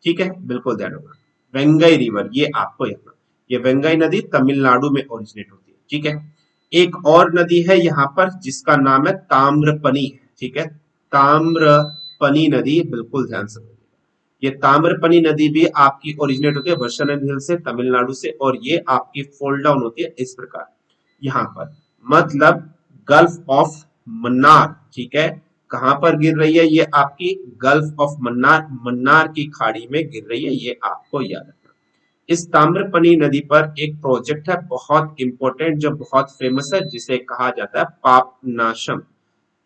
ठीक है, बिल्कुल ध्यान रखना। वेंगई रिवर, ये आपको याद, ये वेंगई नदी तमिलनाडु में ओरिजिनेट होती है, ठीक है। एक और नदी है यहाँ पर जिसका नाम है ताम्रपनी, ठीक है, ताम्रपनी नदी, बिल्कुल ध्यान से। ये ताम्रपनी नदी भी आपकी ओरिजिनेट होती है वर्षानंद हिल से, तमिलनाडु से, और ये आपकी फोल्ड डाउन होती है इस प्रकार, यहाँ पर, मतलब गल्फ ऑफ मन्नार, ठीक है। कहां पर गिर रही है ये आपकी, गल्फ ऑफ मन्नार, मन्नार की खाड़ी में गिर रही है, ये आपको याद रखना। इस ताम्रपनी नदी पर एक प्रोजेक्ट है बहुत इंपॉर्टेंट जो बहुत फेमस है, जिसे कहा जाता है पापनाशम।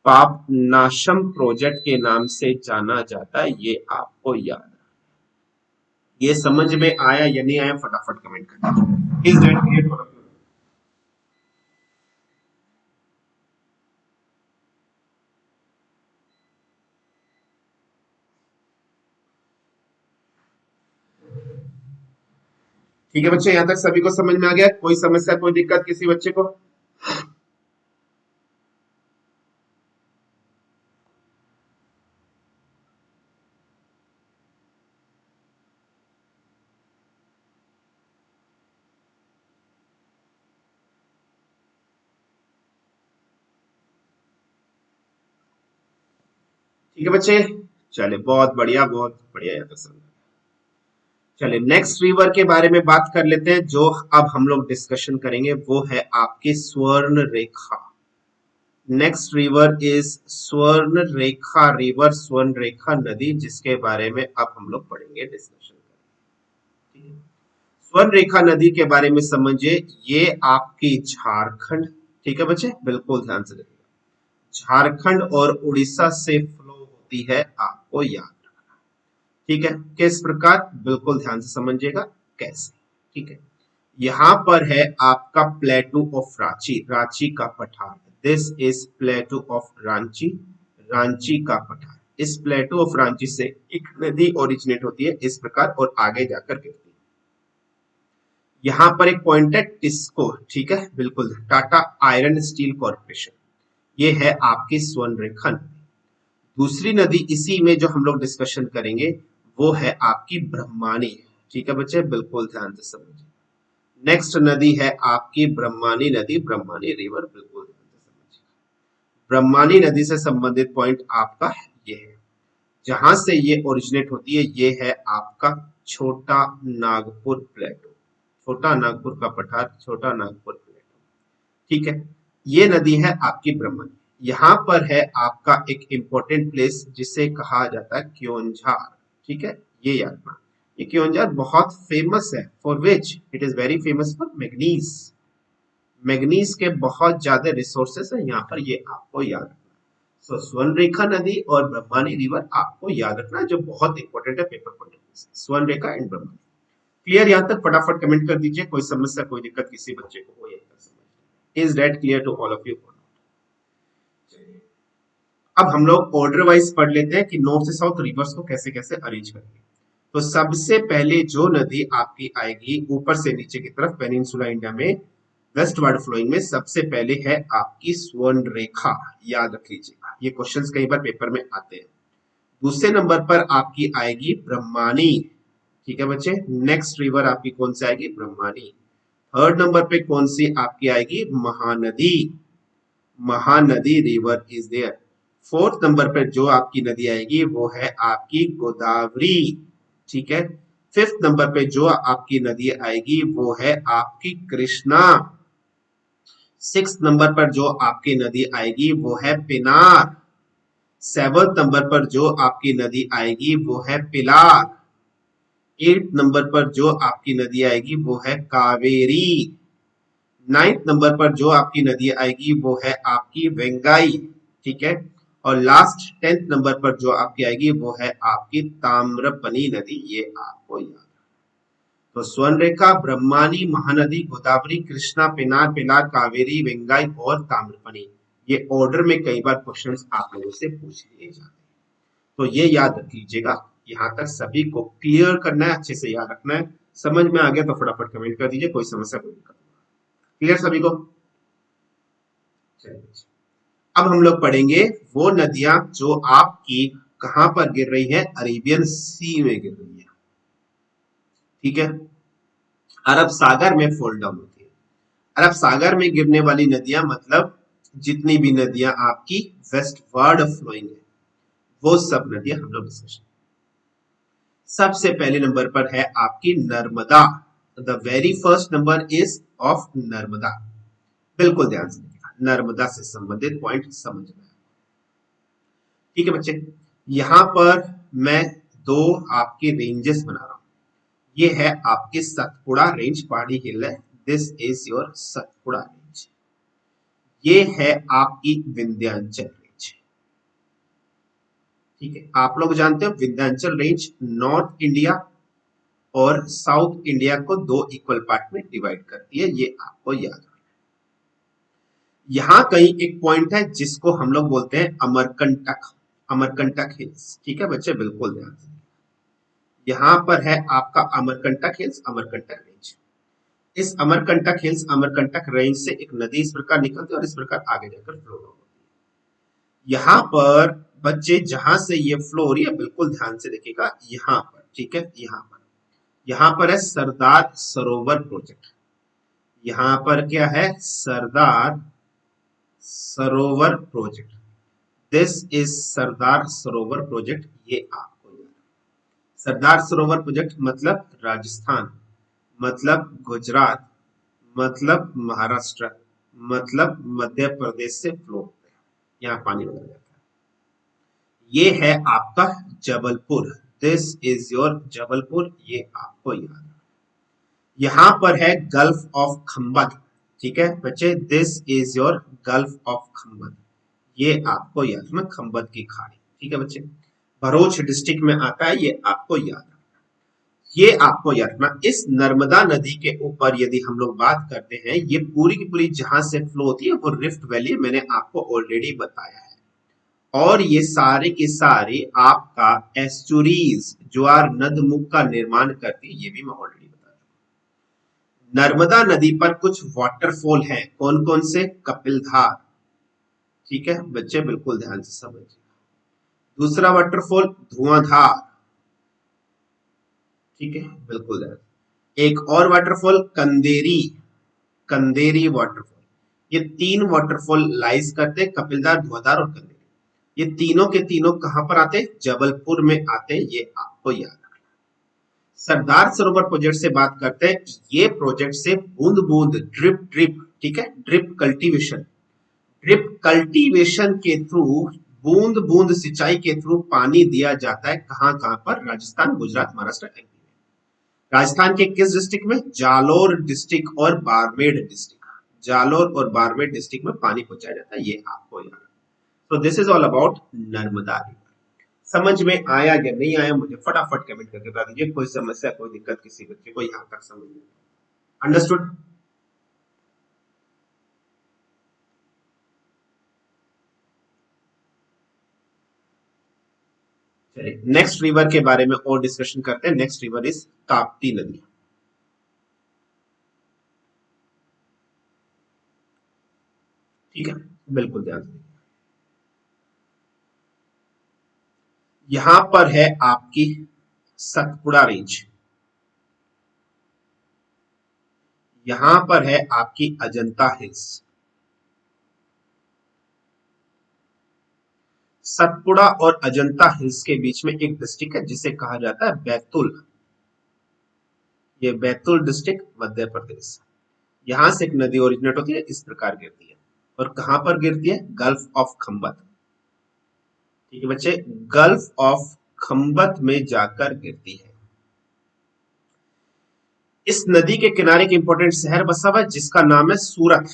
पापनाशम प्रोजेक्ट के नाम से जाना जाता है, ये आपको याद है। ये समझ में आया या नहीं आया, फटाफट कमेंट कर दीजिए। Is that clear for you? ठीक है बच्चे, यहां तक सभी को समझ में आ गया, कोई समस्या, कोई दिक्कत किसी बच्चे को? ठीक है बच्चे, चले, बहुत बढ़िया, बहुत बढ़िया, यहाँ तक समझ। चलिए नेक्स्ट रिवर के बारे में बात कर लेते हैं, जो अब हम लोग डिस्कशन करेंगे वो है आपकी स्वर्ण रेखा नेक्स्ट रिवर इज स्वर्ण रेखा रिवर, स्वर्ण रेखा नदी, जिसके बारे में अब हम लोग पढ़ेंगे, डिस्कशन करेंगे। स्वर्ण रेखा नदी के बारे में समझिए, ये आपकी झारखंड, ठीक है बच्चे, बिल्कुल ध्यान से देखिएगा, झारखंड और उड़ीसा से फ्लो होती है, आपको याद रखना, ठीक है। किस प्रकार, बिल्कुल ध्यान से समझिएगा कैसे, ठीक है। यहाँ पर है आपका प्लेटू ऑफ रांची, रांची का पठार, this is प्लेटू of Ranchi, Ranchi का पठार। इस प्लेटू ऑफ रांची से एक नदी ओरिजिनेट होती है इस प्रकार और आगे जाकर गिरती है। यहाँ पर एक पॉइंट है टिस्को, ठीक है, बिल्कुल, टाटा आयरन स्टील कॉर्पोरेशन, ये है आपकी स्वर्ण रेखा नदी। दूसरी नदी इसी में जो हम लोग डिस्कशन करेंगे वो है आपकी ब्रह्मानी, ठीक है बच्चे, बिल्कुल ध्यान से समझिए। नेक्स्ट नदी है आपकी ब्रह्मानी नदी, ब्रह्मानी रिवर, बिल्कुल ध्यान से समझिए। ब्रह्मानी नदी से संबंधित पॉइंट आपका ये है, जहां से ये ओरिजिनेट होती है, ये है आपका छोटा नागपुर प्लेटो, छोटा नागपुर का पठार, छोटा नागपुर प्लेटो, ठीक है। ये नदी है आपकी ब्रह्मणी। यहाँ पर है आपका एक इंपॉर्टेंट प्लेस जिसे कहा जाता है क्योंझार, ठीक है, ये याद रखना। ये क्योंझार बहुत फेमस है, for which it is very famous for manganese, manganese के बहुत ज्यादा रिसोर्सेस है यहाँ पर, ये आपको याद रखना। सो स्वर्ण रेखा नदी और ब्रह्मानी रिवर आपको याद रखना, जो बहुत इंपॉर्टेंट है पेपर पॉइंट ऑफ व्यू से, स्वर्ण रेखा एंड ब्रह्मानी। क्लियर यहाँ तक, फटाफट कमेंट कर दीजिए, कोई समस्या कोई दिक्कत किसी बच्चे को हो या समझ। Is that clear to all of you? अब हम लोग ऑर्डर वाइज पढ़ लेते हैं कि नॉर्थ से साउथ रिवर्स को कैसे कैसे अरेंज करेंगे। तो सबसे पहले जो नदी आपकी आएगी ऊपर से नीचे की तरफ पेनिनसुला इंडिया में वेस्टवर्ड फ्लोइंग में, सबसे पहले है आपकी स्वर्ण रेखा, याद रख लीजिएगा, ये क्वेश्चंस कई बार पेपर में आते हैं। दूसरे नंबर पर आपकी आएगी ब्रह्मानी, ठीक है बच्चे, नेक्स्ट रिवर आपकी कौन सी आएगी, ब्रह्मानी। थर्ड नंबर पे कौन सी आपकी आएगी, Mahanadi, Mahanadi river is there. Fourth number पर जो आपकी नदी आएगी वो है आपकी गोदावरी, ठीक है। फिफ्थ नंबर पे जो आपकी नदी आएगी वो है आपकी कृष्णा। सिक्स नंबर पर जो आपकी नदी आएगी वो है पिनार। सेवंथ नंबर पर जो आपकी नदी आएगी वो है पिलार। एट नंबर पर जो आपकी नदी आएगी वो है कावेरी। नाइन्थ नंबर पर जो आपकी नदी आएगी वो है आपकी वेंगाई, ठीक है। और लास्ट 10th नंबर पर जो आपकी आएगी वो है आपकी ताम्रपनी नदी, ये आपको याद। तो स्वर्ण रेखा, ब्रह्मानी, महानदी, गोदावरी, कृष्णा, पिनार, पिलार, कावेरी, वेंगाई और ताम्रपनी, ये ऑर्डर में कई बार क्वेश्चंस आप लोगों से पूछ लिए जाते हैं, तो ये याद रख लीजिएगा। यहाँ तक सभी को क्लियर करना है, अच्छे से याद रखना है। समझ में आ गया तो फटाफट कमेंट कर दीजिए, कोई समस्या कोई दिक्कत, क्लियर सभी को? अब हम लोग पढ़ेंगे वो नदियां जो आपकी कहां पर गिर रही है, अरेबियन सी में गिर रही है, ठीक है, अरब सागर में फॉल डाउन होती है। अरब सागर में गिरने वाली नदियां मतलब जितनी भी नदियां आपकी वेस्टवर्ड फ्लोइंग है वो सब नदियां हम लोग डिस्कशन। सबसे पहले नंबर पर है आपकी Narmada, the very first number is of Narmada, बिल्कुल ध्यान से देखिएगा, नर्मदा से संबंधित पॉइंट समझ में, ठीक है बच्चे। यहां पर मैं दो आपके रेंजेस बना रहा हूं, ये है आपके सतपुड़ा रेंज, पहाड़ी हिल है, this is your Satpura range, ये है आपकी विंध्याचल रेंज, ठीक है। आप लोग जानते हो विंध्याचल रेंज नॉर्थ इंडिया और साउथ इंडिया को दो इक्वल पार्ट में डिवाइड करती है, ये आपको याद रखना। यहां कहीं एक पॉइंट है जिसको हम लोग बोलते हैं अमरकंटक, अमरकंटक हिल्स, ठीक है बच्चे, बिल्कुल ध्यान से। यहां पर है आपका अमरकंटक हिल्स, अमरकंटक रेंज। इस अमरकंटक हिल्स, अमरकंटक रेंज से एक नदी इस प्रकार निकलती है और इस प्रकार आगे जाकर फ्लो होती है। यहाँ पर बच्चे जहां से ये फ्लो हो रही है, बिल्कुल ध्यान से देखिएगा, यहाँ पर, ठीक है, यहाँ पर है सरदार सरोवर प्रोजेक्ट, यहाँ पर क्या है, Sardar Sarovar project, this is Sardar Sarovar project, ये आपको याद। सरदार सरोवर प्रोजेक्ट मतलब राजस्थान, मतलब गुजरात, मतलब महाराष्ट्र, मतलब मध्य प्रदेश से फ्लो होते हैं, यहाँ पानी बदल जाता है। ये है आपका Jabalpur, this is your Jabalpur, ये आपको याद है। यहाँ पर है गल्फ ऑफ खंबत, ठीक है बच्चे, this is your gulf of Khambhat, ये आपको याद है, खंबत की खाड़ी, ठीक है बच्चे। भरूच डिस्ट्रिक्ट में आता है, ये आपको याद है। ये आपको याद रखना, इस नर्मदा नदी के ऊपर यदि हम लोग बात करते हैं, ये पूरी की पूरी जहां से फ्लो होती है वो रिफ्ट वैली, मैंने आपको ऑलरेडी बताया है। और ये सारे के सारे आपका एस्चुरीज ज्वार नदमुख का निर्माण करती है, ये भी मैं ऑलरेडी बता चुका। नर्मदा नदी पर कुछ वाटरफॉल हैं, कौन कौन से? कपिलधार, ठीक है बच्चे, बिल्कुल ध्यान से समझिए। दूसरा वाटरफॉल धुआंधार, ठीक है बिल्कुल ध्यान। एक और वाटरफॉल कंदेरी, कंदेरी वाटरफॉल। ये तीन वाटरफॉल लाइज करते, कपिलधार, धुआंधार और कंदेरी। ये तीनों के तीनों कहां पर आते? जबलपुर में आते, ये आपको याद रखना। सरदार सरोवर प्रोजेक्ट से बात करते हैं, ये प्रोजेक्ट से बूंद बूंद ड्रिप ड्रिप, ठीक है, ड्रिप कल्टीवेशन, ड्रिप कल्टीवेशन के थ्रू बूंद बूंद सिंचाई के थ्रू पानी दिया जाता है। कहां कहां पर? राजस्थान, गुजरात, महाराष्ट्र, एमपी में। राजस्थान के किस डिस्ट्रिक्ट में? जालोर डिस्ट्रिक्ट और बाड़मेर डिस्ट्रिक्ट, जालोर और बाड़मेर डिस्ट्रिक्ट में पानी पहुंचाया जाता है, ये आपको याद। तो this is all about Narmada river. समझ में आया या नहीं आया मुझे फटाफट कमेंट करके बता दीजिए, कोई समस्या कोई दिक्कत किसी बच्चे को यहां तक समझ में अंडरस्टूड? चलिए नेक्स्ट रिवर के बारे में और डिस्कशन करते हैं। नेक्स्ट रिवर इज ताप्ती नदी, ठीक है बिल्कुल ध्यान से। यहां पर है आपकी सतपुड़ा रेंज, यहां पर है आपकी अजंता हिल्स। सतपुड़ा और अजंता हिल्स के बीच में एक डिस्ट्रिक्ट है जिसे कहा जाता है बैतुल, ये बैतुल डिस्ट्रिक्ट मध्य प्रदेश। यहां से एक नदी ओरिजिनेट होती है, इस प्रकार गिरती है, और कहां पर गिरती है? गल्फ ऑफ खंबत, ठीक है बच्चे, गल्फ ऑफ खंबत में जाकर गिरती है। इस नदी के किनारे एक इंपॉर्टेंट शहर बसा हुआ है जिसका नाम है सूरत,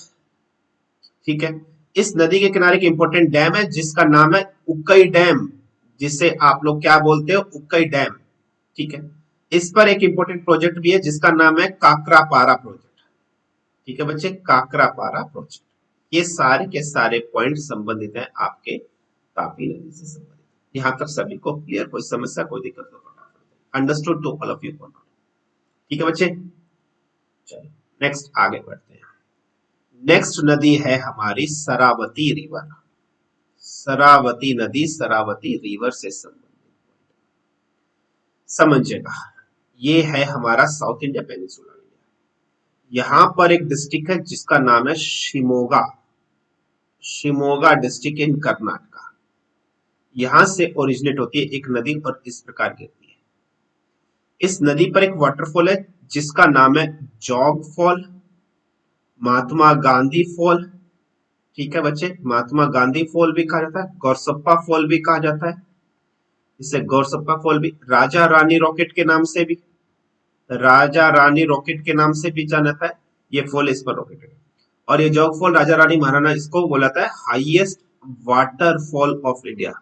ठीक है। इस नदी के किनारे एक इंपॉर्टेंट डैम है जिसका नाम है उक्कई डैम, जिसे आप लोग क्या बोलते हो? उक्कई डैम, ठीक है। इस पर एक इंपॉर्टेंट प्रोजेक्ट भी है जिसका नाम है काकरापारा प्रोजेक्ट, ठीक है बच्चे, काकरापारा प्रोजेक्ट। ये सारे के सारे पॉइंट संबंधित है आपके तापी नदी से संबंधित। यहां तक सभी को क्लियर? कोई समस्या कोई दिक्कत तो फटाफट understood to all of you, ठीक है बच्चे। चलिए नेक्स्ट आगे बढ़ते हैं। नेक्स्ट नदी है हमारी शरावती रिवर, शरावती नदी, शरावती रिवर से संबंधित समझिएगा। ये है हमारा साउथ इंडिया, पेनिनसुला इंडिया। यहां पर एक डिस्ट्रिक्ट है जिसका नाम है शिमोगा, शिमोगा डिस्ट्रिक्ट इन कर्नाटका। यहां से ओरिजिनेट होती है एक नदी और इस प्रकार गिरती है। इस नदी पर एक वाटरफॉल है जिसका नाम है jog fall, Mahatma Gandhi fall, ठीक है बच्चे, महात्मा गांधी फॉल भी कहा जाता है, गौरसप्पा फॉल भी कहा जाता है, इसे गौरसप्पा फॉल भी, राजा रानी रॉकेट के नाम से भी, राजा रानी रॉकेट के नाम से भी जाना जाता है, ये फॉल इस पर रॉकेट है। और ये जॉग फॉल राजा रानी महाराणा इसको बोला जाता है highest waterfall of India,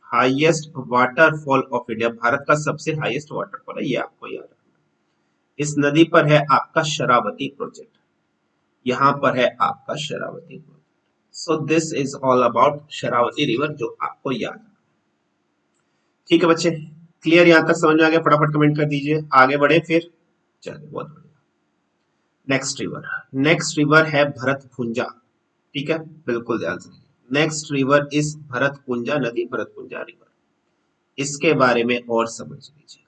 highest waterfall of India, Bharat का सबसे हाईएस्ट वाटरफॉल है, ये आपको याद रखना। इस नदी पर है आपका शरावती प्रोजेक्ट, यहां पर है आपका Sharavati project. So this is all about Sharavati river, जो आपको याद है, ठीक है बच्चे। क्लियर? यहां तक समझ में आ गया? फटाफट कमेंट कर दीजिए, आगे बढ़े फिर। चलिए बहुत बढ़िया। नेक्स्ट रिवर, नेक्स्ट रिवर है भरतपुंजा, ठीक है बिल्कुल ध्यान से। नेक्स्ट रिवर इज भरतपुंजा नदी, भरतपुंजा रिवर, इसके बारे में और समझ लीजिए।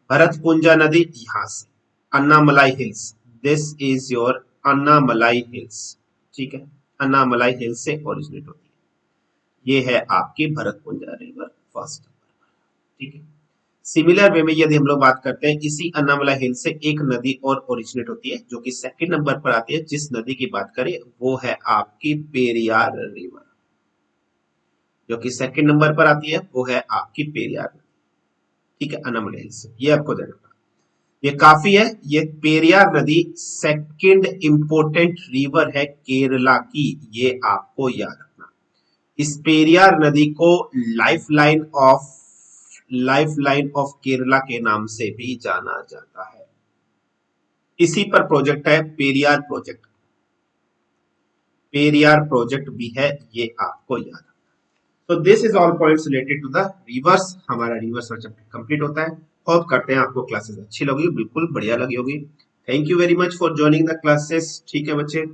भरतपुंजा नदी यहां से Annamalai hills, this is your Annamalai hills, ठीक है, अन्नामलाई हिल्स से ओरिजिनेट होती है। ये है आपकी भरतपुंजा रिवर फर्स्ट नंबर, ठीक है। सिमिलर वे में यदि हम लोग बात करते हैं, इसी अन्नामलाई हिल से एक नदी और ओरिजिनेट होती है जो कि सेकंड नंबर पर आती है। जिस नदी की बात करें वो है आपकी पेरियार रिवर, जो कि सेकंड नंबर पर आती है वो है आपकी पेरियार नदी। ठीक है, अनामली हिल्स से ये आपको देना पड़ा। ये काफी है। ये पेरियार नदी सेकंड इंपोर्टेंट रिवर है केरला की, ये आपको याद रखना। इस पेरियार नदी को लाइफ लाइन ऑफ केरला के नाम से भी जाना जाता है। इसी पर प्रोजेक्ट है पेरियार प्रोजेक्ट। पेरियार प्रोजेक्ट भी है, ये आपको याद है। तो this is all points related to the rivers. हमारा रिवर्स चैप्टर कंप्लीट होता है। होप करते हैं आपको क्लासेस अच्छी लगी, बिल्कुल बढ़िया लगी होगी। Thank you very much for joining the classes. ठीक है बच्चे,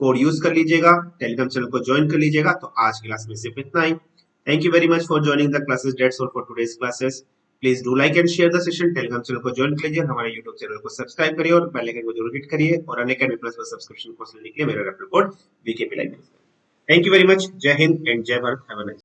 कोड यूज कर लीजिएगा, टेलीग्राम चैनल को ज्वाइन कर लीजिएगा। तो आज की क्लास में सिर्फ इतना ही। Thank you very much for joining the classes. That's all for today's classes. Please do like and share the session. Telegram channel को ज्वाइन कर लीजिए, हमारे यूट्यूब चैनल को सब्सक्राइब करिए और बेल आइकन को जरूर हिट करिए। और अनअकैडमी प्लस पर सब्सक्रिप्शन को लेने के लिए मेरा referral code VKP live. Thank you very much. जय हिंद एंड जय भारत। Have a nice